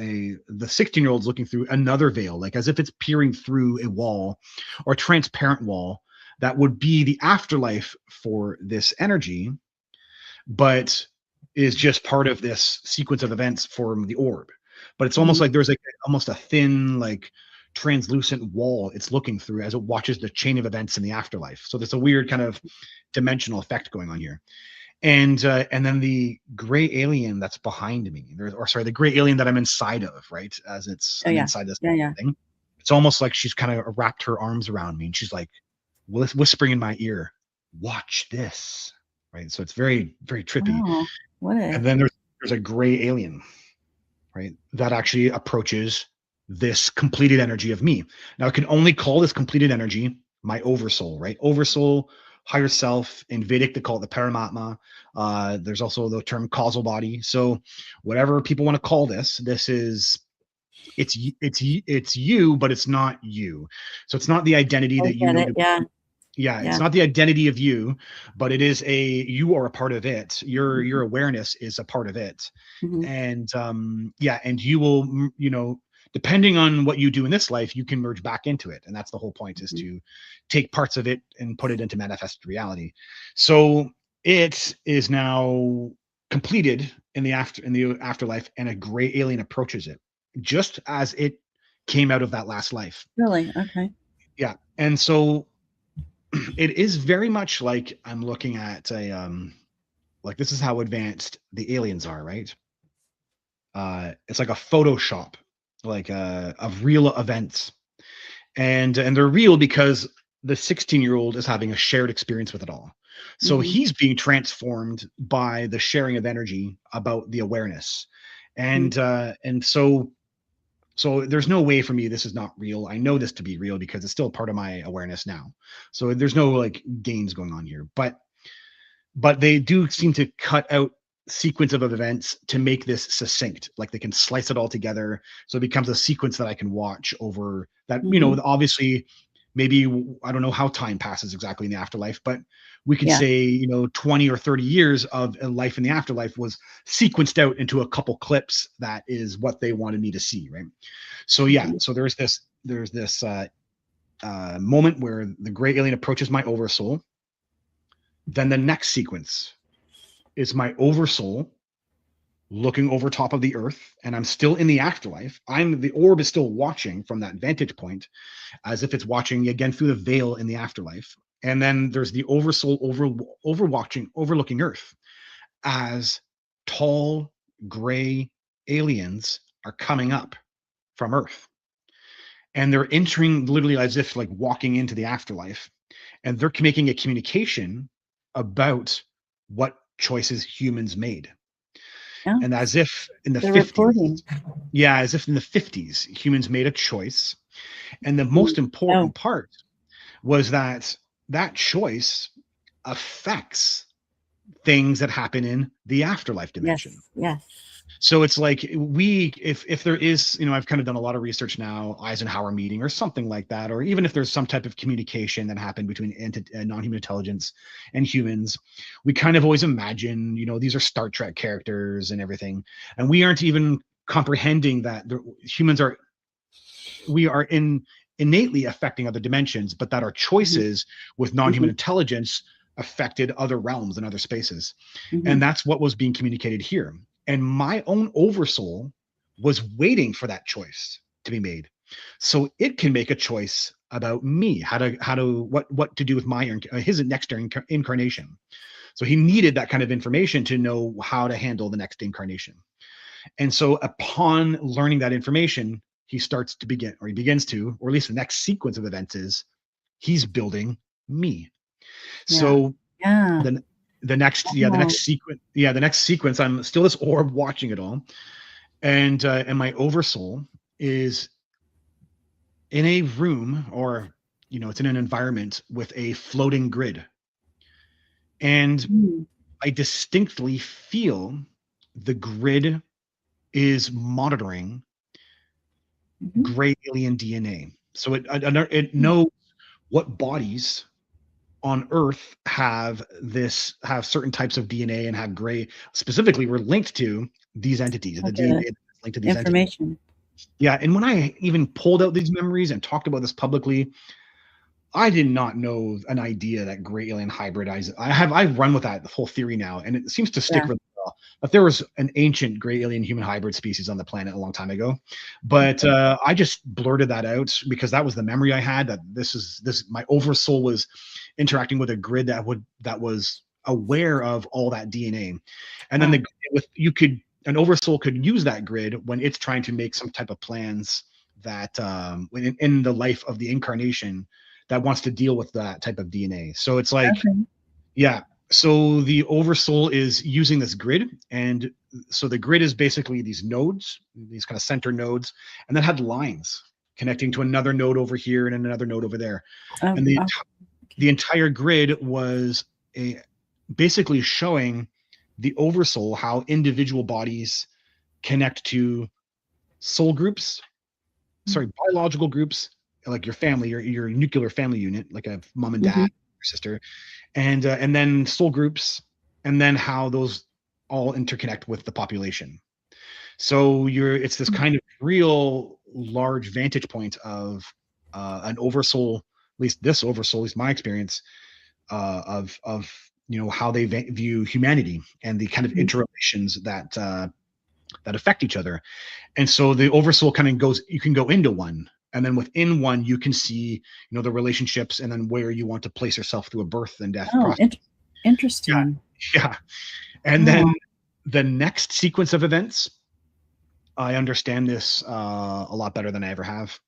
16-year-old's looking through another veil, like as if it's peering through a wall or transparent wall that would be the afterlife for this energy, but is just part of this sequence of events for the orb. But it's almost Mhm. like there's like almost a thin, like translucent wall it's looking through as it watches the chain of events in the afterlife. So there's a weird kind of dimensional effect going on here. And then the gray alien that's behind me, the gray alien that I'm inside of, right? As Oh I'm yeah. inside this Yeah. Yeah. thing. It's almost like she's kind of wrapped her arms around me and she's like whispering in my ear, "Watch this." Right. So it's very, very trippy. Oh, what And a. then there's a gray alien, right? That actually approaches this completed energy of me. Now I can only call this completed energy my oversoul, right? Oversoul, higher self. In Vedic, they call it the Paramatma. There's also the term causal body. So whatever people want to call this, it's you, but it's not you. So it's not the identity I that you get know it. to Yeah. yeah, it's Yeah. not the identity of you, but it is you are a part of it. Your Mhm. awareness is a part of it. Mhm. And yeah, and you will depending on what you do in this life, you can merge back into it. And that's the whole point, is Mhm. to take parts of it and put it into manifest reality. So it is now completed in the afterlife, and a gray alien approaches it just as it came out of that last life. Really? Okay. Yeah. And so it is very much like I'm looking at like this is how advanced the aliens are, right? It's like a Photoshop, like of real events, and they're real because the 16-year-old is having a shared experience with it all. So Mhm. he's being transformed by the sharing of energy about the awareness, Mhm. and so there's no way for me this is not real. I know this to be real because it's still part of my awareness now. So there's no like games going on here, but they do seem to cut out sequence of events to make this succinct. Like they can slice it all together, so it becomes a sequence that I can watch over. That Mhm. obviously, maybe I don't know how time passes exactly in the afterlife, but we could Yeah. say 20 or 30 years of a life in the afterlife was sequenced out into a couple clips. That is what they wanted me to see, right? So yeah, Mhm. so there's this moment where the gray alien approaches my oversoul. Then the next sequence is my oversoul looking over top of the earth, and I'm still in the afterlife. The orb is still watching from that vantage point, as if it's watching again through the veil in the afterlife. And then there's the oversoul overlooking earth, as tall gray aliens are coming up from earth, and they're entering literally as if like walking into the afterlife, and they're making a communication about what choices humans made. Yeah. And as if in the They're 50s, reporting. yeah, as if in the 50s, humans made a choice. And the Mhm. most Oh, important part was that that choice affects things that happen in the afterlife dimension. yes. Yes. So it's like if there is, I've kind of done a lot of research now, Eisenhower meeting or something like that, or even if there's some type of communication that happened between non-human intelligence and humans, we kind of always imagine, these are Star Trek characters and everything, and we aren't even comprehending that humans are we are innately affecting other dimensions, but that our Mhm. choices with non-human Mhm. intelligence affected other realms and other spaces. Mhm. And that's what was being communicated here. And my own oversoul was waiting for that choice to be made, so it can make a choice about me, what to do with his next incarnation. So he needed that kind of information to know how to handle the next incarnation. And so upon learning that information, he begins to, or at least the next sequence of events is he's building me. Yeah. So Yeah. the next sequence, I'm still this orb watching it all. And my oversoul is in a room, or it's in an environment with a floating grid. And Mm. I distinctly feel the grid is monitoring Mhm. gray alien DNA. So it knows what bodies on Earth have certain types of DNA and have gray. Specifically, we're linked to these entities, the Like DNA that's linked to these entities. information. Yeah, and when I even pulled out these memories and talked about this publicly, I did not know an idea that gray alien hybridize. I've run with that the whole theory now, and it seems to stick Yeah. really well. But there was an ancient gray alien human hybrid species on the planet a long time ago. But I just blurted that out because that was the memory I had, that my oversoul was interacting with a grid that was aware of all that DNA. And then an oversoul could use that grid when it's trying to make some type of plans that in the life of the incarnation that wants to deal with that type of DNA. So it's like, Okay. yeah. So the oversoul is using this grid. And so the grid is basically these nodes, these kind of center nodes, and that had lines connecting to another node over here and another node over there. And the entire grid was basically showing the oversoul how individual bodies connect to soul groups, biological groups, like your family, your nuclear family unit, like a mom and dad, or sister, and then soul groups, and then how those all interconnect with the population. So it's this kind of real large vantage point of an oversoul, at least this oversoul, at least my experience, of how they view humanity and the kind of interrelations that affect each other. And so the oversoul kind of you can go into one, and then within one you can see the relationships, and then where you want to place yourself through a birth and death process. Interesting. Yeah. And then the next sequence of events, I understand this a lot better than I ever have.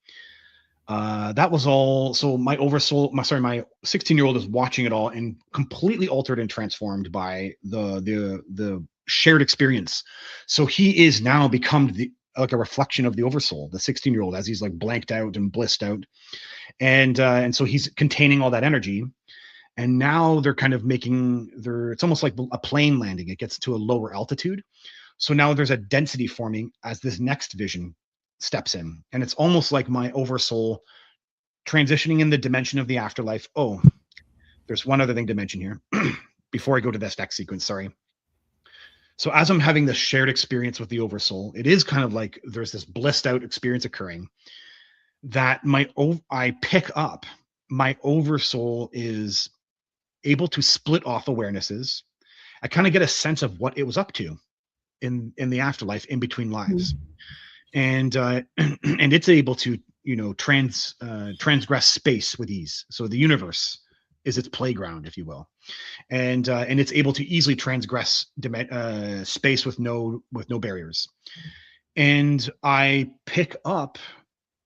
That was all. So my 16-year-old is watching it all and completely altered and transformed by the shared experience. So he is now become like a reflection of the oversoul, the 16-year-old, as he's like blanked out and blissed out. And so he's containing all that energy. And now they're kind of it's almost like a plane landing. It gets to a lower altitude. So now there's a density forming as this next vision steps in. And it's almost like my oversoul transitioning in the dimension of the afterlife. Oh, there's one other thing to mention here before I go to this next sequence. Sorry. So as I'm having this shared experience with the oversoul, it is kind of like there's this blissed out experience occurring that I pick up. My oversoul is able to split off awarenesses. I kind of get a sense of what it was up to in the afterlife, in between lives. And and it's able to transgress space with ease. So the universe is its playground, if you will, and it's able to easily transgress space with no barriers. And I pick up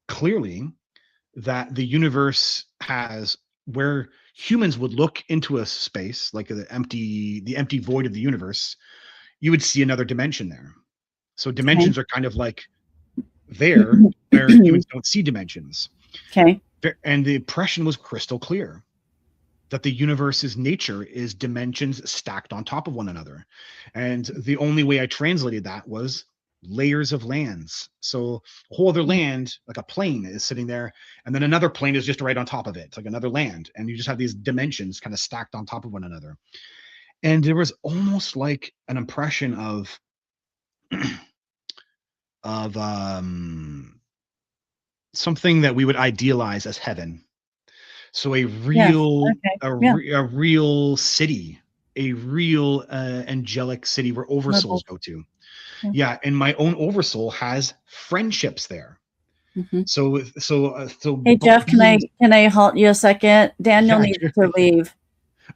clearly that the universe has, where humans would look into a space like the empty void of the universe, you would see another dimension there. So dimensions are kind of like there where humans don't see dimensions. Okay. And the impression was crystal clear that the universe's nature is dimensions stacked on top of one another. And the only way I translated that was layers of lands. So a whole other land, like a plane, is sitting there, and then another plane is just right on top of it. It's like another land. And you just have these dimensions kind of stacked on top of one another. And there was almost like an impression of something that we would idealize as heaven. So a Yes. real, Okay. Yeah. a real city, a real angelic city where Level. oversouls go to. Yeah. Yeah, and my own oversoul has friendships there. Mm-hmm. So Hey Jeff, beings. can I halt you a second? Daniel Yeah, needs sure. to leave.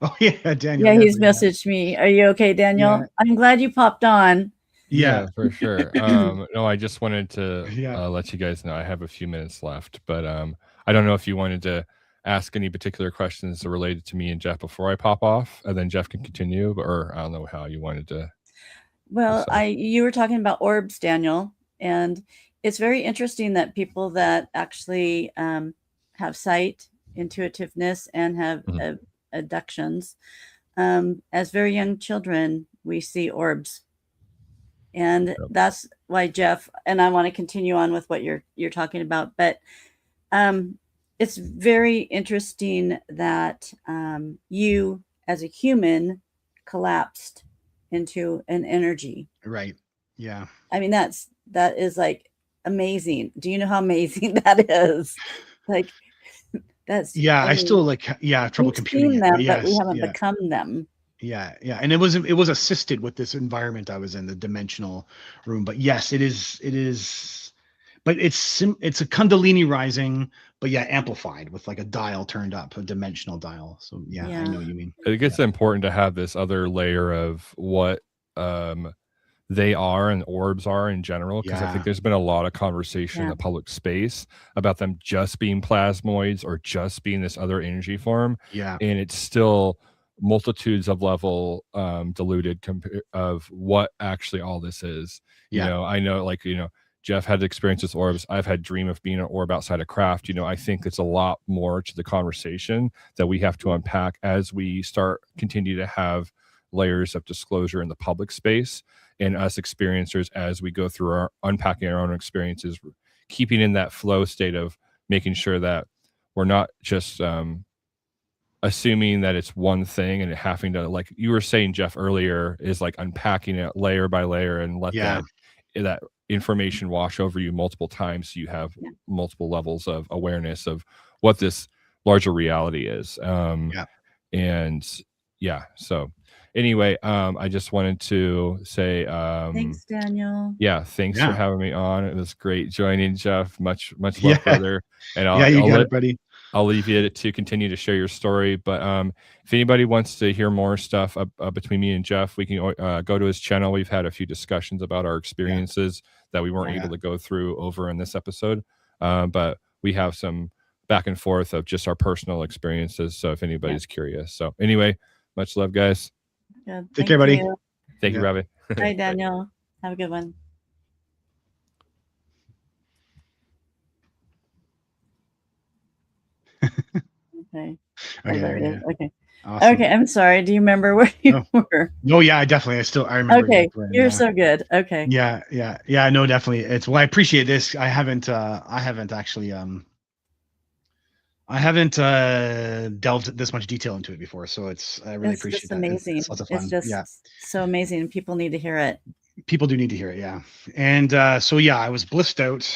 Oh yeah, Daniel, Yeah, he's definitely. messaged me. Are you okay, Yeah, Daniel? I'm glad you popped on. yeah, Yeah, for sure. No, I just wanted to yeah. let you guys know I have a few minutes left, but I don't know if you wanted to ask any particular questions related to me and Jeff before I pop off, and then Jeff can continue, or I don't know how you wanted to Well, decide. you were talking about orbs, Daniel, and it's very interesting that people that actually have sight, intuitiveness, and have Mhm. abductions, as very young children, we see orbs, and Yep. that's why Jeff and I want to continue on with what you're talking about, but it's very interesting that you, as a human, collapsed into an energy. Right. Yeah. I mean, that is like amazing. Do you know how amazing that is? Like that's, Yeah, I I still mean, have trouble we've computing seen it, but them, but we yes, haven't yeah. become them. Yeah, yeah, and it was assisted with this environment I was in, the dimensional room. But yes, it is, but it's a Kundalini rising, but yeah, amplified with like a dial turned up, a dimensional dial. So yeah, I Yeah. know what you mean. It Yeah, gets important to have this other layer of what they are and orbs are in general, because I think yeah, there's been a lot of conversation in Yeah. the public space about them just being plasmoids or just being this other energy form, yeah, and it's still multitudes of level diluted of what actually all this is. yeah, I know, like, Jeff had experience with orbs. I've had dream of being an orb outside of craft. I think it's a lot more to the conversation that we have to unpack as we continue to have layers of disclosure in the public space, and us experiencers as we go through our unpacking our own experiences, keeping in that flow state of making sure that we're not just assuming that it's one thing and having to, like you were saying, Jeff, earlier, is like unpacking it layer by layer and let yeah, that information wash over you multiple times, so you have Yeah. multiple levels of awareness of what this larger reality is. yeah. And yeah, so anyway, I just wanted to say Thanks, Daniel. yeah, thanks for Yeah. having me on. It was great joining, Jeff. Much love, Yeah, brother. And yeah, you got it, buddy. I'll leave you to continue to share your story. But if anybody wants to hear more stuff between me and Jeff, we can go to his channel. We've had a few discussions about our experiences that we weren't Yeah. able to go through over in this episode. But we have some back and forth of just our personal experiences. So if anybody's curious. So anyway, much love, guys. Good. Take Thank care, buddy. you. Thank you, Yeah. Robbie. Bye, Daniel. Have a good one. Okay. Oh, Okay, there it yeah. is. Okay. Awesome. Okay. I'm sorry. Do you remember where you were? No, yeah, I remember Okay. exactly where I am, You're yeah. so good. Okay. Yeah, no, definitely. I appreciate this. I haven't actually I haven't delved this much detail into it before, so I really It's appreciate just that. amazing. It's lots of It's fun. just Yeah. so amazing. People need to hear it. People do need to hear it, yeah. And so yeah, I was blissed out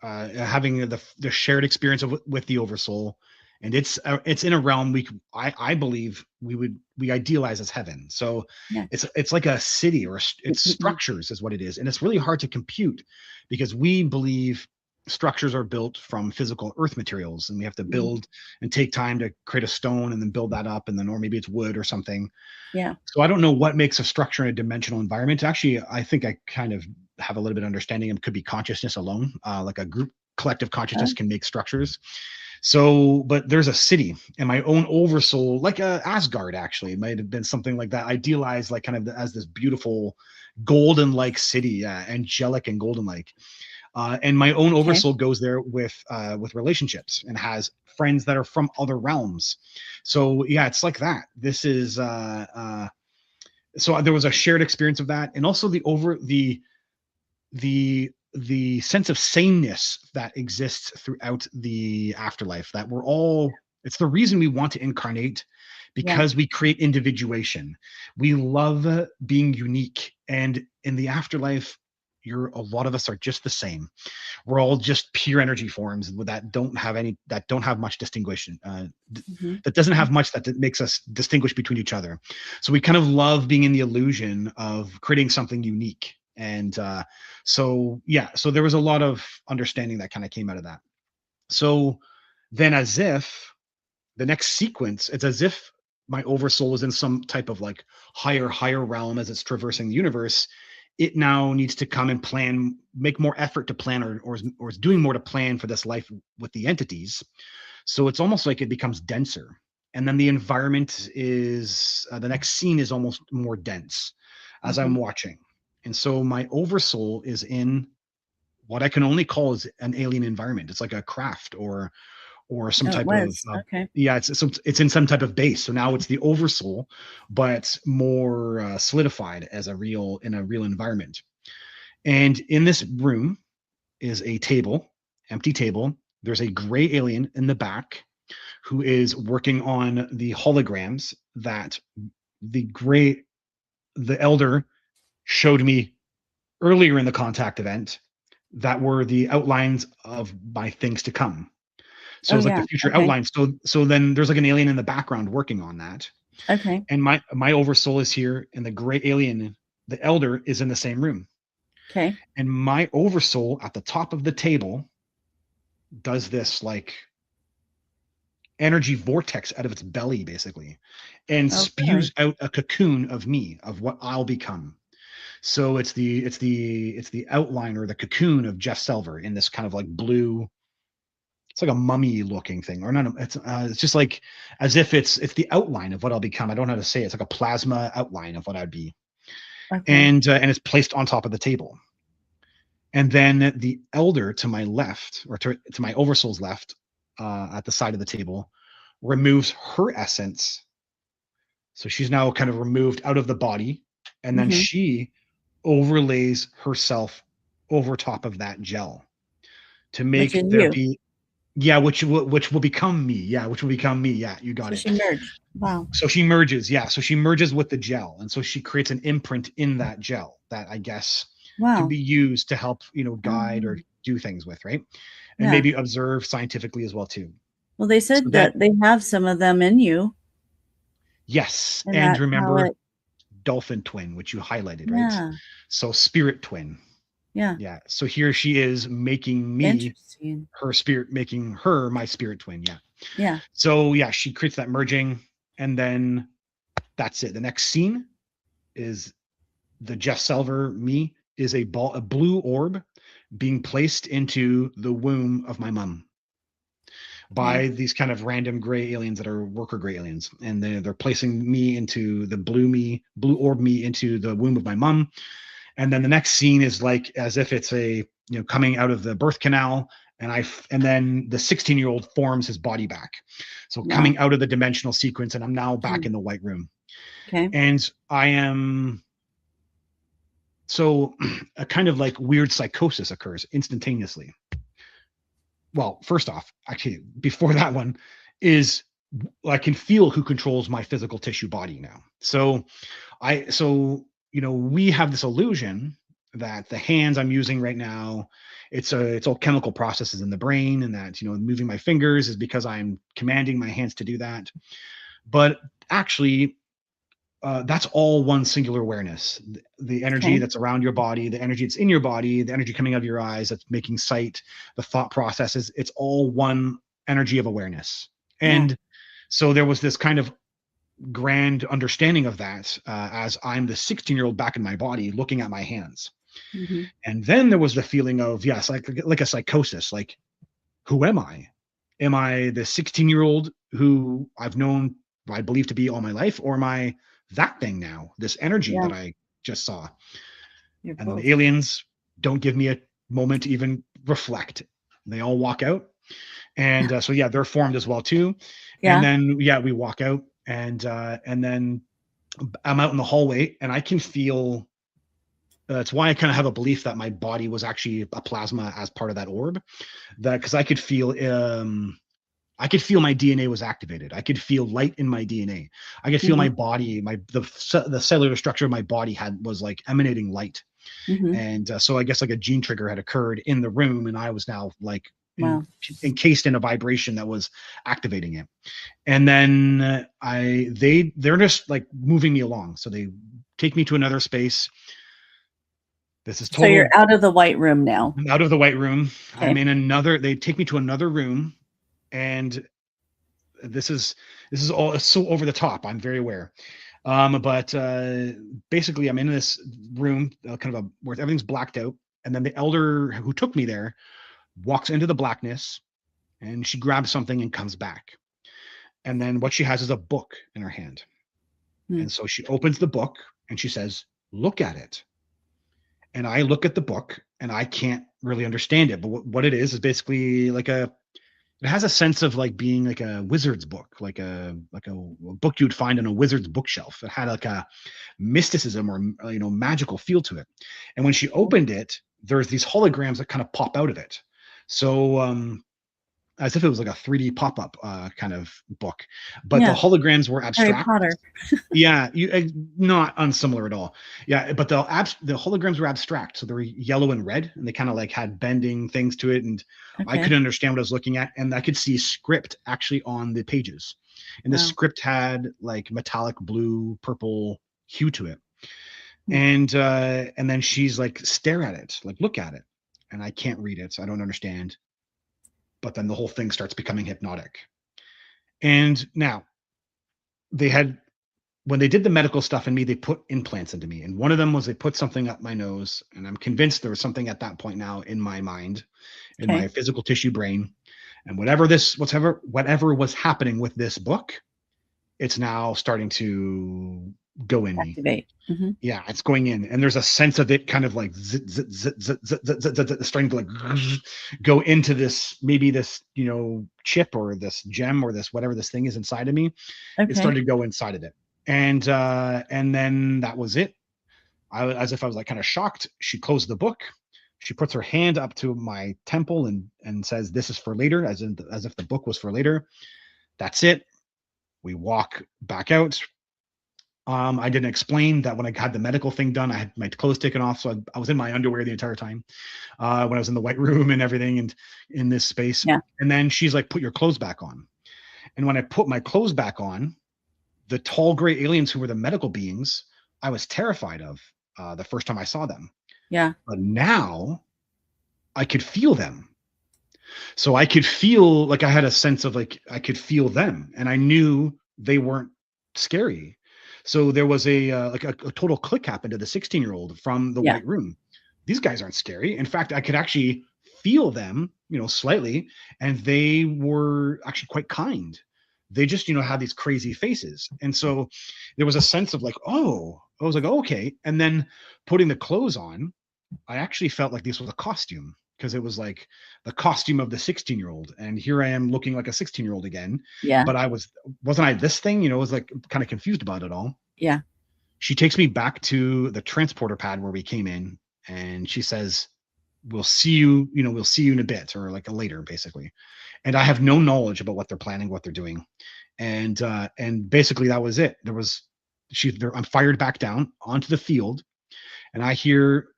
having the shared experience with the oversoul, and it's in a realm I believe we idealize as heaven. So Yeah. it's like a city, or it's structures is what it is, and it's really hard to compute because we believe structures are built from physical earth materials, and we have to build and take time to create a stone and then build that up, and then, or maybe it's wood or something. Yeah. So I don't know what makes a structure in a dimensional environment. Actually, I think I kind of have a little bit of understanding. It could be consciousness alone, like a group collective consciousness can make structures. So, but there's a city, and my own oversoul, like Asgard, actually, it might have been something like that, idealized, like kind of as this beautiful golden-like city, angelic and golden-like. And my own oversoul goes there with relationships and has friends that are from other realms. So yeah, it's like that. This is so there was a shared experience of that, and also the sense of sameness that exists throughout the afterlife. That we're all. It's the reason we want to incarnate, because we create individuation. We love being unique, and in the afterlife, a lot of us are just the same. We're all just pure energy forms that don't have much distinguishing. That doesn't have much that makes us distinguish between each other. So we kind of love being in the illusion of creating something unique. And so there was a lot of understanding that kind of came out of that. So then, as if the next sequence, it's as if my oversoul is in some type of like higher realm as it's traversing the universe. It now needs to come and plan, make more effort to plan, or is doing more to plan for this life with the entities. So it's almost like it becomes denser. And then the environment is, the next scene is almost more dense as I'm watching. And so my oversoul is in what I can only call is an alien environment. It's like a craft or some type of it's in some type of base. So now it's the oversoul, but more solidified as in a real environment. And in this room is a table, empty table. There's a gray alien in the back who is working on the holograms that the elder showed me earlier in the contact event, that were the outlines of my things to come. So it's like the future outlines. So then there's like an alien in the background working on that. Okay. And my oversoul is here, and the gray alien, the elder, is in the same room. Okay. And my oversoul at the top of the table does this like energy vortex out of its belly, basically, and spews out a cocoon of me, of what I'll become. So it's the outline or the cocoon of Jeff Selver in this kind of like blue. It's like a mummy looking thing, or not. It's just like as if it's the outline of what I'll become. I don't know how to say it. It's like a plasma outline of what I'd be, and it's placed on top of the table. And then the elder to my left, or to my oversoul's left, at the side of the table, removes her essence. So she's now kind of removed out of the body, and then she overlays herself over top of that gel to make there be. Yeah, which will become me. Yeah, which will become me. Yeah, you got it. She merged. Wow. So she merges. Yeah, so she merges with the gel, and so she creates an imprint in that gel that I guess can be used to help guide or do things with, right? And maybe observe scientifically as well too. Well, they said that they have some of them in you. Yes, and remember dolphin twin, which you highlighted, right? So spirit twin. Yeah. So here she is making me her spirit, making her my spirit twin. Yeah. So she creates that merging, and then that's it. The next scene is the Jeff Selver me is a blue orb being placed into the womb of my mom by these kind of random gray aliens that are worker gray aliens, and they're placing me into the blue orb me into the womb of my mom. And then the next scene is like as if it's coming out of the birth canal, and then the 16-year-old forms his body back. So coming out of the dimensional sequence, and I'm now back in the white room. Okay. And I am so a kind of like weird psychosis occurs instantaneously. Well, first off, actually, before that one is I can feel who controls my physical tissue body now. So we have this illusion that the hands I'm using right now, it's all chemical processes in the brain, and that moving my fingers is because I'm commanding my hands to do that. But actually, that's all one singular awareness. The energy that's around your body, the energy that's in your body, the energy coming out of your eyes that's making sight, the thought processes, it's all one energy of awareness. And so there was this kind of grand understanding of that as I'm the 16-year-old back in my body looking at my hands. And then there was the feeling of like a psychosis, like who am I? Am I the 16-year-old who I've known, I believe to be all my life, or am I that thing now, this energy that I just saw? And the aliens don't give me a moment to even reflect. They all walk out, and so they're formed as well too. And then we walk out, and then I'm out in the hallway, and I can feel. It's why I kind of have a belief that my body was actually a plasma as part of that orb, because I could feel my DNA was activated. I could feel light in my DNA. I could feel my body, the cellular structure of my body was like emanating light. Mhm. And so I guess like a gene trigger had occurred in the room, and I was now like Wow. encased in a vibration that was activating it. And then they're just like moving me along. So they take me to another space. This is So you're total. out of the white room now. I'm out of the white room. Okay. I'm in another. They take me to another room, and this is all it's so over the top. I'm very aware. But basically, I'm in this room, kind of where everything's blacked out, and then the elder who took me there walks into the blackness, and she grabs something and comes back. And then what she has is a book in her hand. Hmm. And so she opens the book and she says, "Look at it." And I look at the book and I can't really understand it. But what it is basically like it has a sense of like being like a wizard's book, like a book you'd find on a wizard's bookshelf. It had like a mysticism or magical feel to it. And when she opened it, there's these holograms that kind of pop out of it. So as if it was like a 3D pop-up kind of book, but the Yeah. holograms were Harry abstract. Potter. Yeah, not unsimilar at all. Yeah, but the holograms were abstract, so they were yellow and red, and they kind of like had bending things to it, and I Okay. couldn't understand what I was looking at, and I could see script actually on the pages, and the Wow. script had like metallic blue, purple hue to it, Hmm. and then she's like, "Stare at it, like look at it," and I can't read it, so I don't understand. But then the whole thing starts becoming hypnotic, and now they had. When they did the medical stuff in me, they put implants into me. And one of them was they put something up my nose. And I'm convinced there was something at that point now in my mind, in my Okay. physical tissue brain. And whatever was happening with this book, it's now starting to go in me. Activate. Mhm. Yeah, it's going in. And there's a sense of it kind of like zit, zit, zit, zit, zit, zit, zit, zit, starting to like go into this, maybe this, chip or this gem or this, whatever this thing is inside of me. It Okay. started to go inside of it. And then that was it. As if I was like kind of shocked. She closed the book. She puts her hand up to my temple and says, "This is for later," as if the book was for later. That's it. We walk back out. I didn't explain that when I had the medical thing done, I had my clothes taken off, so I was in my underwear the entire time when I was in the white room and everything, and in this space. Yeah. And then she's like, "Put your clothes back on." And when I put my clothes back on, the tall gray aliens who were the medical beings, I was terrified of the first time I saw them. Yeah. But now I could feel them. So I could feel like I had a sense of like I could feel them, and I knew they weren't scary. So there was a total click happened to the 16-year-old from the Yeah. white room. These guys aren't scary. In fact, I could actually feel them, slightly, and they were actually quite kind. They just, had these crazy faces. And so there was a sense of like, oh, I was like, oh, okay. And then putting the clothes on, I actually felt like this was a costume, because it was like the costume of the 16-year-old. And here I am looking like a 16-year-old again. Yeah. But wasn't I this thing? I was like kind of confused about it all. Yeah. She takes me back to the transporter pad where we came in, and she says, we'll see you in a bit, or like later, basically. And I have no knowledge about what they're planning, what they're doing. And basically that was it. I'm fired back down onto the field, and I hear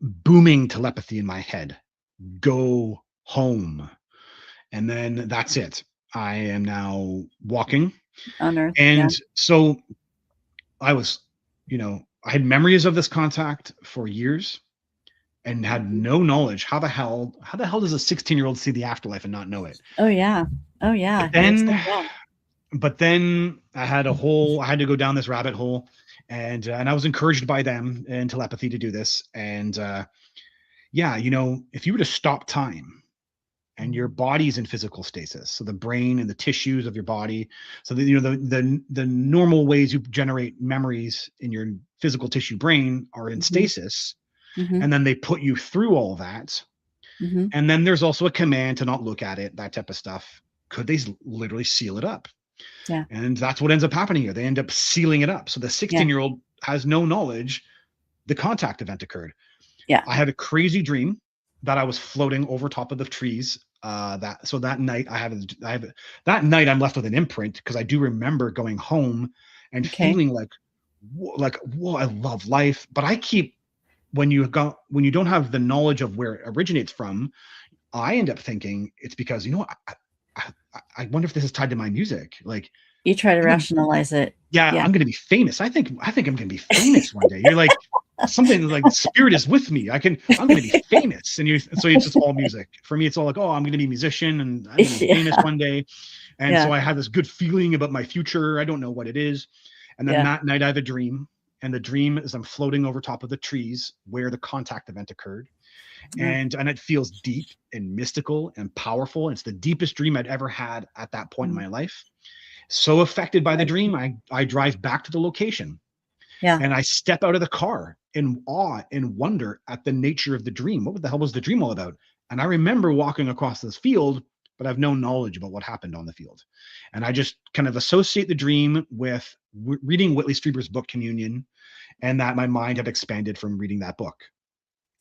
booming telepathy in my head, "Go home." And then that's it. I am now walking. On Earth. And Yeah. so I was, I had memories of this contact for years and had no knowledge. How the hell does a 16-year-old see the afterlife and not know it? Oh yeah. Oh yeah. But then I had to go down this rabbit hole, and I was encouraged by them in telepathy to do this. And if you were to stop time and your body's in physical stasis, so the brain and the tissues of your body, so that the normal ways you generate memories in your physical tissue brain are in stasis, and then they put you through all that, and then there's also a command to not look at it, that type of stuff. Could they literally seal it up? Yeah. And that's what ends up happening here. They end up sealing it up. So the 16-year-old has no knowledge the contact event occurred. Yeah. I had a crazy dream that I was floating over top of the trees. That night I'm left with an imprint, because I do remember going home and feeling like, whoa, I love life, but I keep when you don't have the knowledge of where it originates from, I end up thinking it's because, I wonder if this is tied to my music. Like, You try to rationalize it. I'm going to be famous. I think I'm going to be famous one day. You're like, something like the spirit is with me. I'm going to be famous. And so it's just all music. For me, it's all like, oh, I'm going to be a musician and I'm going to be famous one day. And so I had this good feeling about my future. I don't know what it is. And then that night I have a dream. And the dream is I'm floating over top of the trees where the contact event occurred. And it feels deep and mystical and powerful. And it's the deepest dream I'd ever had at that point in my life. So affected by the dream, I drive back to the location. And I step out of the car in awe and wonder at the nature of the dream. What the hell was the dream all about? And I remember walking across this field, but I have no knowledge about what happened on the field. And I just kind of associate the dream with reading Whitley Strieber's book, Communion, and that my mind had expanded from reading that book.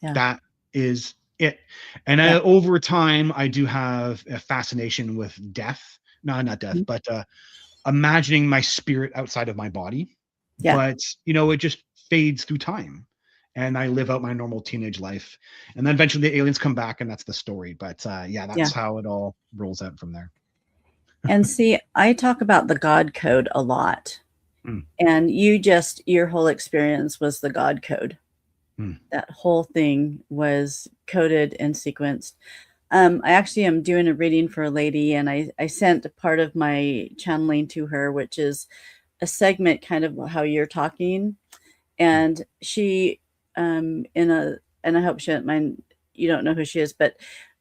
That is it. And over time, I do have a fascination with death. No, not death, but imagining my spirit outside of my body. But, it just fades through time. And I live out my normal teenage life. And then eventually the aliens come back and that's the story. But that's how it all rolls out from there. And see, I talk about the God code a lot. And your whole experience was the God code. That whole thing was coded and sequenced. I actually am doing a reading for a lady, and I sent part of my channeling to her, which is a segment kind of how you're talking. And she, and I hope she doesn't mind, you don't know who she is, but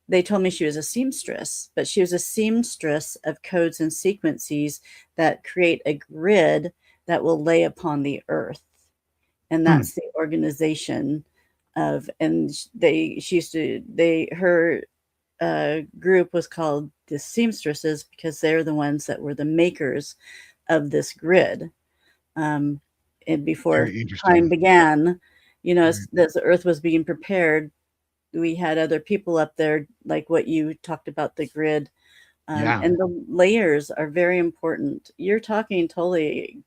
they told me she was a seamstress, but she was a seamstress of codes and sequences that create a grid that will lay upon the earth. And that's the organization of, and her group was called the seamstresses because they're the ones that were the makers of this grid. And before time began, as the earth was being prepared, we had other people up there, like what you talked about, the grid. And the layers are very important. You're talking totally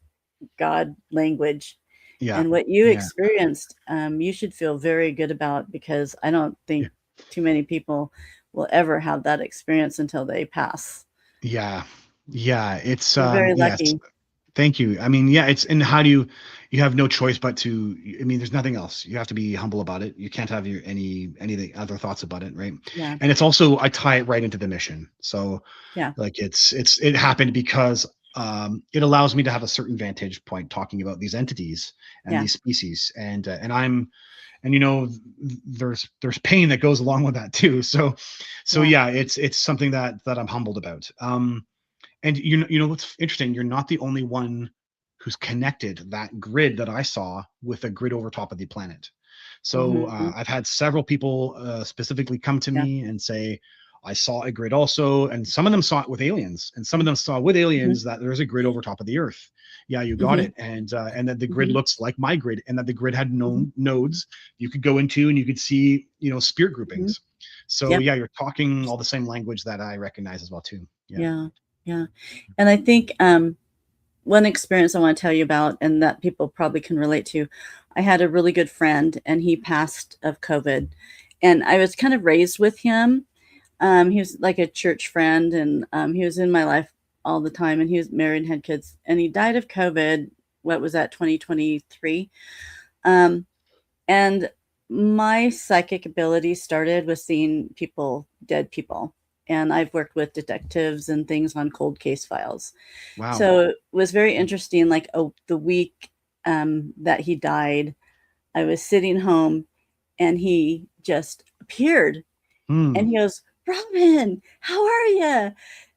God language. And what you experienced, you should feel very good about, because I don't think too many people will ever have that experience until they pass. It's You're very lucky. Thank you. I mean, it's, and how do you have no choice but to, there's nothing else. You have to be humble about it. You can't have any other thoughts about it. Right. And it's also, I tie it right into the mission. So like it happened because it allows me to have a certain vantage point talking about these entities and these species. And there's pain that goes along with that too. So it's something that I'm humbled about. And what's interesting, you're not the only one who's connected that grid that I saw with a grid over top of the planet. So I've had several people specifically come to me and say, I saw a grid also, and some of them saw it with aliens, and some of them saw with aliens that there's a grid over top of the earth. Yeah, you got it. And that the grid looks like my grid, and that the grid had nodes you could go into and you could see, spirit groupings. So you're talking all the same language that I recognize as well too. Yeah. And I think one experience I want to tell you about, and that people probably can relate to, I had a really good friend and he passed of COVID, and I was kind of raised with him. He was like a church friend, and he was in my life all the time, and he was married and had kids, and he died of COVID. What was that, 2023? And my psychic ability started with seeing dead people. And I've worked with detectives and things on cold case files. Wow. So it was very interesting. Like the week that he died, I was sitting home and he just appeared. And he goes, "Robin, how are you?"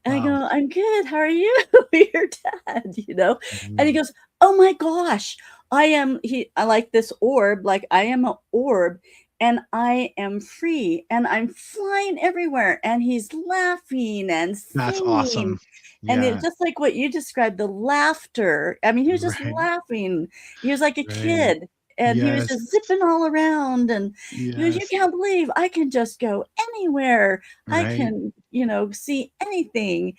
And I go, "I'm good. How are you?" Your dad, And he goes, "Oh my gosh, I like this orb. Like I am an orb. And I am free, and I'm flying everywhere." And he's laughing and singing. That's awesome. And it's just like what you described, the laughter. I mean, he was just laughing. He was like a kid, and he was just zipping all around. And he goes, "You can't believe I can just go anywhere. I can, see anything."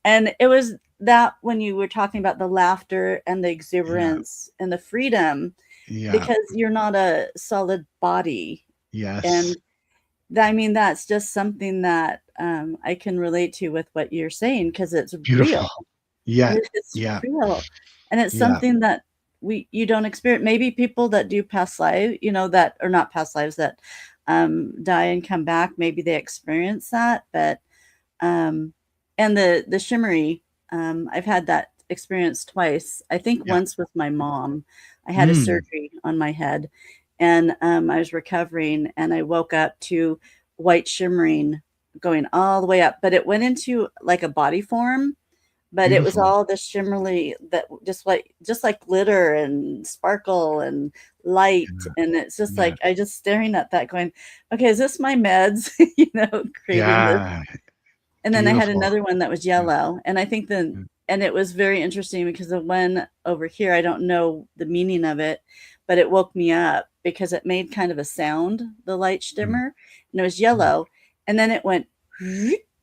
And it was that when you were talking about the laughter and the exuberance and the freedom, Yeah. because you're not a solid body. Yes. And I mean, that's just something that I can relate to with what you're saying, because it's Beautiful. real. Yeah. It's Yeah. real. And it's Yeah. something that you don't experience. Maybe people that do past lives, that are not past lives, that die and come back, maybe they experience that. But and the shimmery, I've had that experience twice. I think Yeah. once with my mom. I had a surgery on my head, and I was recovering, and I woke up to white shimmering going all the way up, but it went into like a body form, but it was Beautiful. all the shimmery, that just like glitter and sparkle and light. And it's just like, I just staring at that going, okay, is this my meds? Creating this. Yeah. And then I had Beautiful. another one that was yellow. And I think and it was very interesting, because the one over here, I don't know the meaning of it, but it woke me up because it made kind of a sound, the light shimmer, and it was yellow. And then it went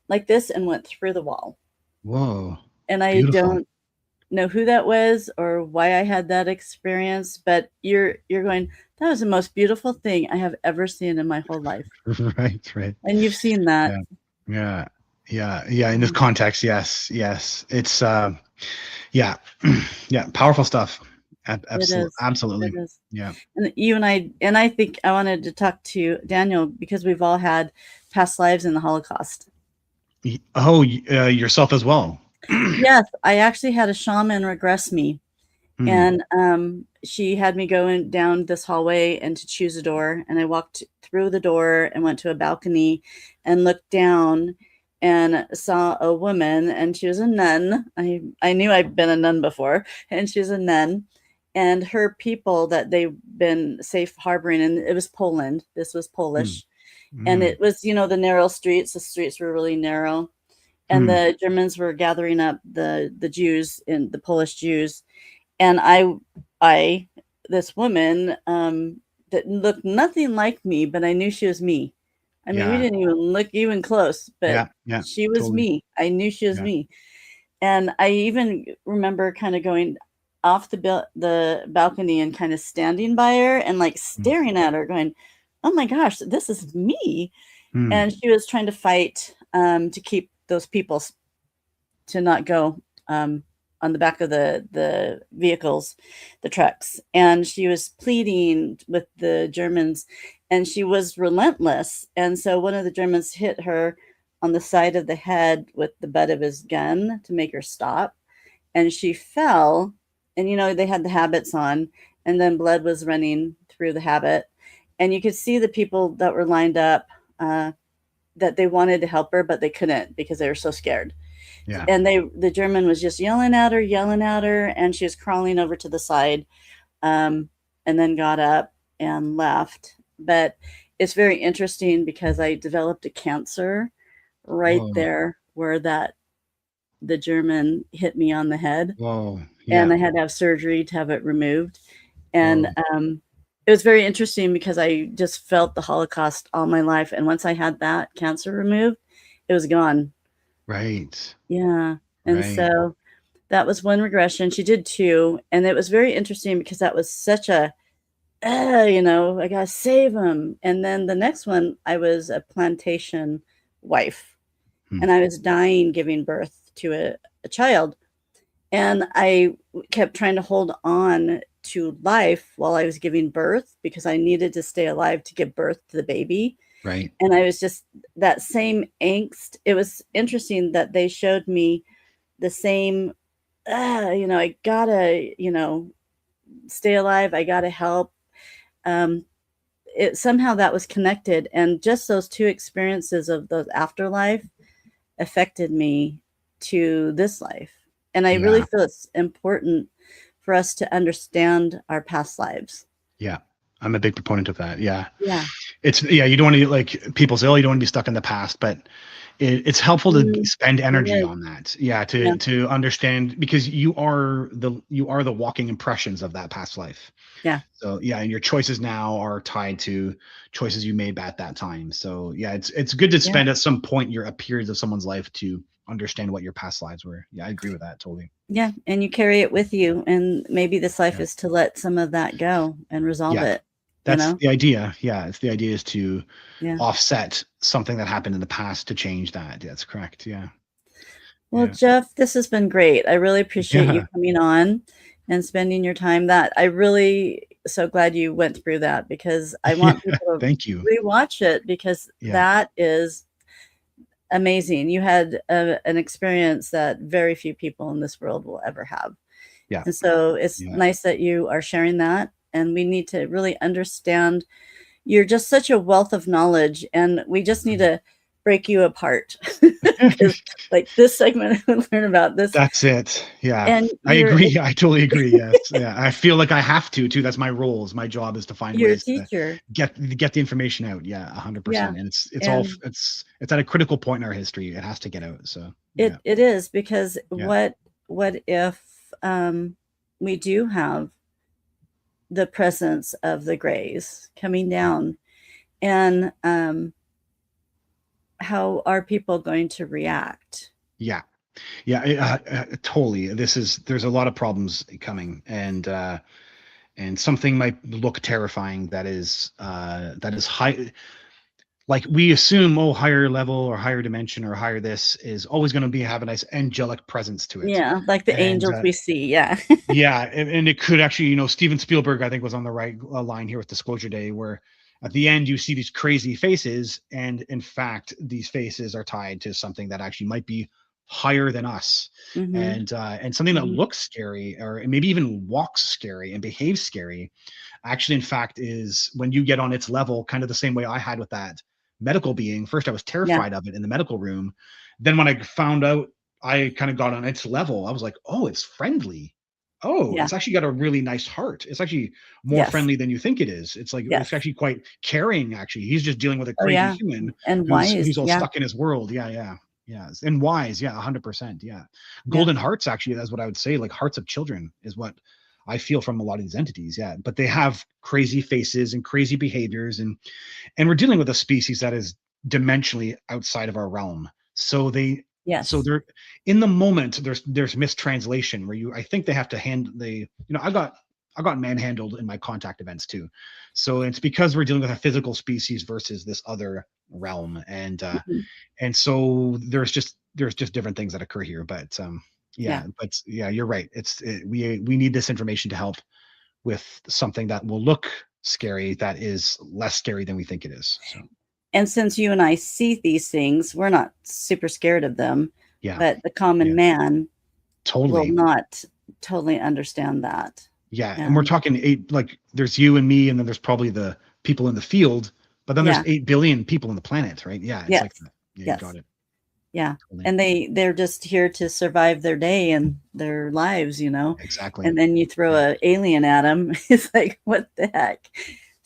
like this and went through the wall. Whoa. And I Beautiful. don't know who that was or why I had that experience, but you're going, that was the most beautiful thing I have ever seen in my whole life. Right. And you've seen that. Yeah. In this context, yes. It's yeah. Powerful stuff. Absolutely. It is. Yeah. And you and I think I wanted to talk to Daniel, because we've all had past lives in the Holocaust. Oh, yourself as well. Yes, I actually had a shaman regress me. And she had me going down this hallway and to choose a door. And I walked through the door and went to a balcony and looked down and saw a woman, and she was a nun. I knew I'd been a nun before, and she was a nun. And her people that they've been safe harboring, and it was Poland. This was Polish. And it was, the narrow streets. The streets were really narrow. And the Germans were gathering up the Jews, and the Polish Jews. And this woman that looked nothing like me, but I knew she was me. I mean, we didn't even look even close, but she was totally. me. I knew she was me. And I even remember kind of going off the balcony and kind of standing by her and like staring at her going, oh my gosh, this is me. And she was trying to fight to keep those people to not go on the back of the vehicles, the trucks. And she was pleading with the Germans, and she was relentless. And so one of the Germans hit her on the side of the head with the butt of his gun to make her stop. And she fell, and, they had the habits on, and then blood was running through the habit. And you could see the people that were lined up that they wanted to help her, but they couldn't because they were so scared. Yeah. And the German was just yelling at her, and she was crawling over to the side, and then got up and left. But it's very interesting because I developed a cancer right there where the German hit me on the head. Whoa. Yeah. And I had to have surgery to have it removed. And it was very interesting because I just felt the Holocaust all my life. And once I had that cancer removed, it was gone. Right. Yeah. And so that was one regression. She did two. And it was very interesting because that was such a, I got to save him. And then the next one, I was a plantation wife. And I was dying giving birth to a child. And I kept trying to hold on to life while I was giving birth because I needed to stay alive to give birth to the baby. Right. And I was just that same angst. It was interesting that they showed me the same, I gotta, stay alive. I gotta help. Somehow that was connected. And just those two experiences of the afterlife affected me to this life. And I really feel it's important for us to understand our past lives. Yeah. I'm a big proponent of that. Yeah. Yeah. You don't want to, like people say, oh, you don't want to be stuck in the past, but it's helpful to spend energy on that. Yeah. To understand, because you are the walking impressions of that past life. Yeah. So and your choices now are tied to choices you made at that time. So it's good to spend at some point a period of someone's life to understand what your past lives were. Yeah, I agree with that totally. Yeah, and you carry it with you, and maybe this life Yeah. is to let some of that go and resolve Yeah. it. That's the idea. Yeah, it's the idea is to Yeah. offset something that happened in the past to change that. That's correct. Yeah. Well, Yeah. Jeff, this has been great. I really appreciate you Yeah. coming on and spending your time. That I really so glad you went through that, because I want people to Thank you. rewatch it, because Yeah. that is amazing. You had an experience that very few people in this world will ever have. Yeah. And so it's Yeah. nice that you are sharing that, and we need to really understand. You're just such a wealth of knowledge, and we just need to break you apart. 'Cause, like, this segment, I learn about this. That's it. Yeah. And I you're agree. I totally agree. Yes. Yeah. I feel like I have to too. That's my role. My job is to find you're a ways to teacher. get the information out. Yeah, 100%. Yeah. And it's all And it's at a critical point in our history. It has to get out. So yeah. it is, because Yeah. what if we do have the presence of the grays coming down, and how are people going to react? Yeah. Yeah. Totally. There's a lot of problems coming, and something might look terrifying that is high. Like we assume, oh, higher level or higher dimension or higher this is always going to have a nice angelic presence to it. Yeah, like the And angels we see. Yeah. yeah, and it could actually, Steven Spielberg, I think, was on the right line here with Disclosure Day, where at the end you see these crazy faces, and in fact, these faces are tied to something that actually might be higher than us, Mhm. and something that Mhm. looks scary, or maybe even walks scary and behaves scary. Actually, in fact, is when you get on its level, kind of the same way I had with that medical being. First, I was Yeah. terrified of it in the medical room. Then, when I found out I kind of got on its level, I was like, oh, it's friendly. Oh, Yeah. it's actually got a really nice heart. It's actually more Yes. friendly than you think it is. It's like it's Yes. actually quite caring. Actually, he's just dealing with a Oh, crazy yeah. human And who's wise. all Yeah. stuck in his world. Yeah, yeah, yeah, and wise. Yeah, 100%. Yeah, Yeah. golden hearts. Actually, that's what I would say. Like hearts of children is what I feel from a lot of these entities. Yeah, but they have crazy faces and crazy behaviors, and we're dealing with a species that is dimensionally outside of our realm. So Yes. they're in the moment, there's mistranslation where I think they have to I got manhandled in my contact events too. So it's because we're dealing with a physical species versus this other realm, Mhm. and so there's just different things that occur here. But Yeah. yeah, you're right. We need this information to help with something that will look scary that is less scary than we think it is. So And since you and I see these things, we're not super scared of them, yeah, but the common yeah, man will totally. not totally understand that. Yeah, and we're And talking eight, like there's you and me, and then there's probably the people in the field, but then there's yeah. 8 billion people on the planet, right? Yeah, it's Yes. like that. Yeah, you Yes. got it. Yeah. Totally. And they're just here to survive their day and their lives, Exactly. and then you throw Yeah. a alien at them. It's like, what the heck?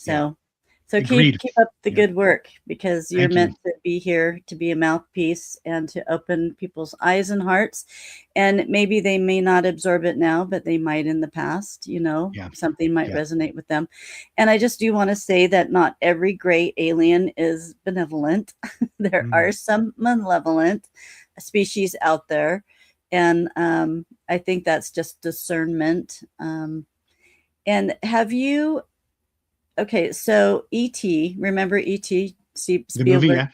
Yeah. So Agreed. keep up the Yeah. good work, because you're Thank you. meant to be here to be a mouthpiece and to open people's eyes and hearts. And maybe they may not absorb it now, but they might in the past, Yeah. something might Yeah. resonate with them. And I just do want to say that not every gray alien is benevolent. There are some malevolent species out there. And I think that's just discernment. And have you, okay, so E.T., remember E.T., The movie, Spielberg? yeah.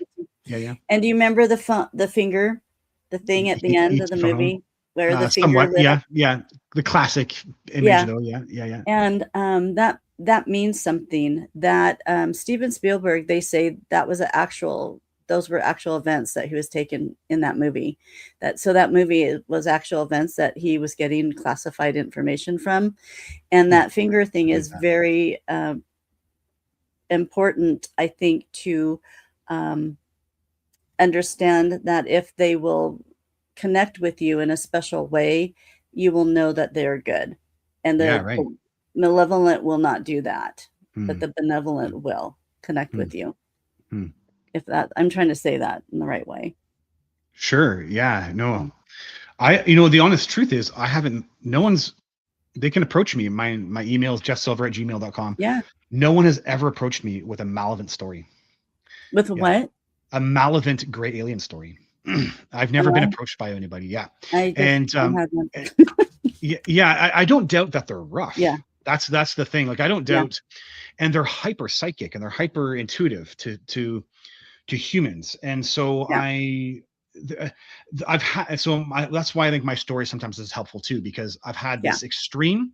Yeah, yeah. And do you remember the finger, the thing at the end of the E.T. Phone Home. movie where the finger Somewhat, lit up? yeah, yeah. The classic image Yeah. though, yeah, yeah, yeah. And that means something. That Steven Spielberg, they say that was those were actual events that he was taken in that movie. That movie was actual events that he was getting classified information from. And that finger thing believe is that. very important, I think, to understand that if they will connect with you in a special way, you will know that they're good. And Yeah, the right. malevolent will not do that, but Hmm. the benevolent will connect Hmm. with you. Hmm. I'm trying to say that in the right way. Sure. Yeah. No. Yeah. The honest truth is they can approach me. My email is jeffsilver@gmail.com. Yeah. No one has ever approached me with a malevolent story. With Yeah. what? A malevolent gray alien story. I've never And been approached by anybody. Yeah. I And had one. yeah, I don't doubt that they're rough. Yeah. That's the thing. Like, I don't Yeah. doubt, and they're hyper psychic and they're hyper intuitive to humans. And so Yeah. I've had, so that's why I think my story sometimes is helpful too, because I've had Yeah. this extreme,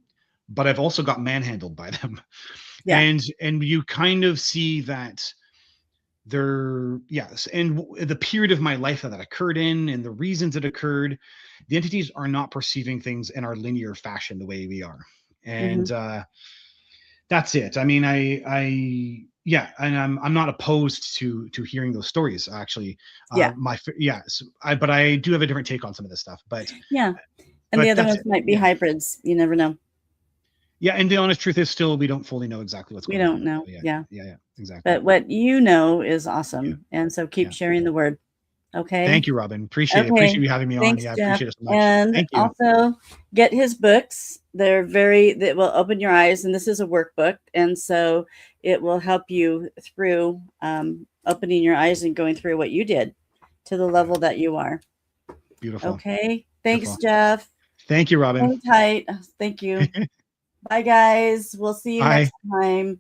but I've also got manhandled by them. Yeah. And you kind of see that yes, and the period of my life that occurred in, and the reasons it occurred, the entities are not perceiving things in our linear fashion the way we are. And that's it. I mean, yeah, and I'm not opposed to hearing those stories, actually. Yeah. But I do have a different take on some of this stuff. But yeah, and the other that's ones might be hybrids. You never know. Yeah, and the honest truth is, still, we don't fully know exactly what's going on. We don't know. Yeah, exactly. But what you know is awesome, and so keep sharing the word. Okay. Thank you, Robin. Appreciate you having me Thanks, on. Yeah, Jeff. I appreciate it so much. And Thank you. also get his books. That will open your eyes, and this is a workbook, and so it will help you through opening your eyes and going through what you did to the level that you are. Beautiful. Okay. Thanks, Beautiful. Jeff. Thank you, Robin. Hang tight. Thank you. Bye, guys. We'll see you next time.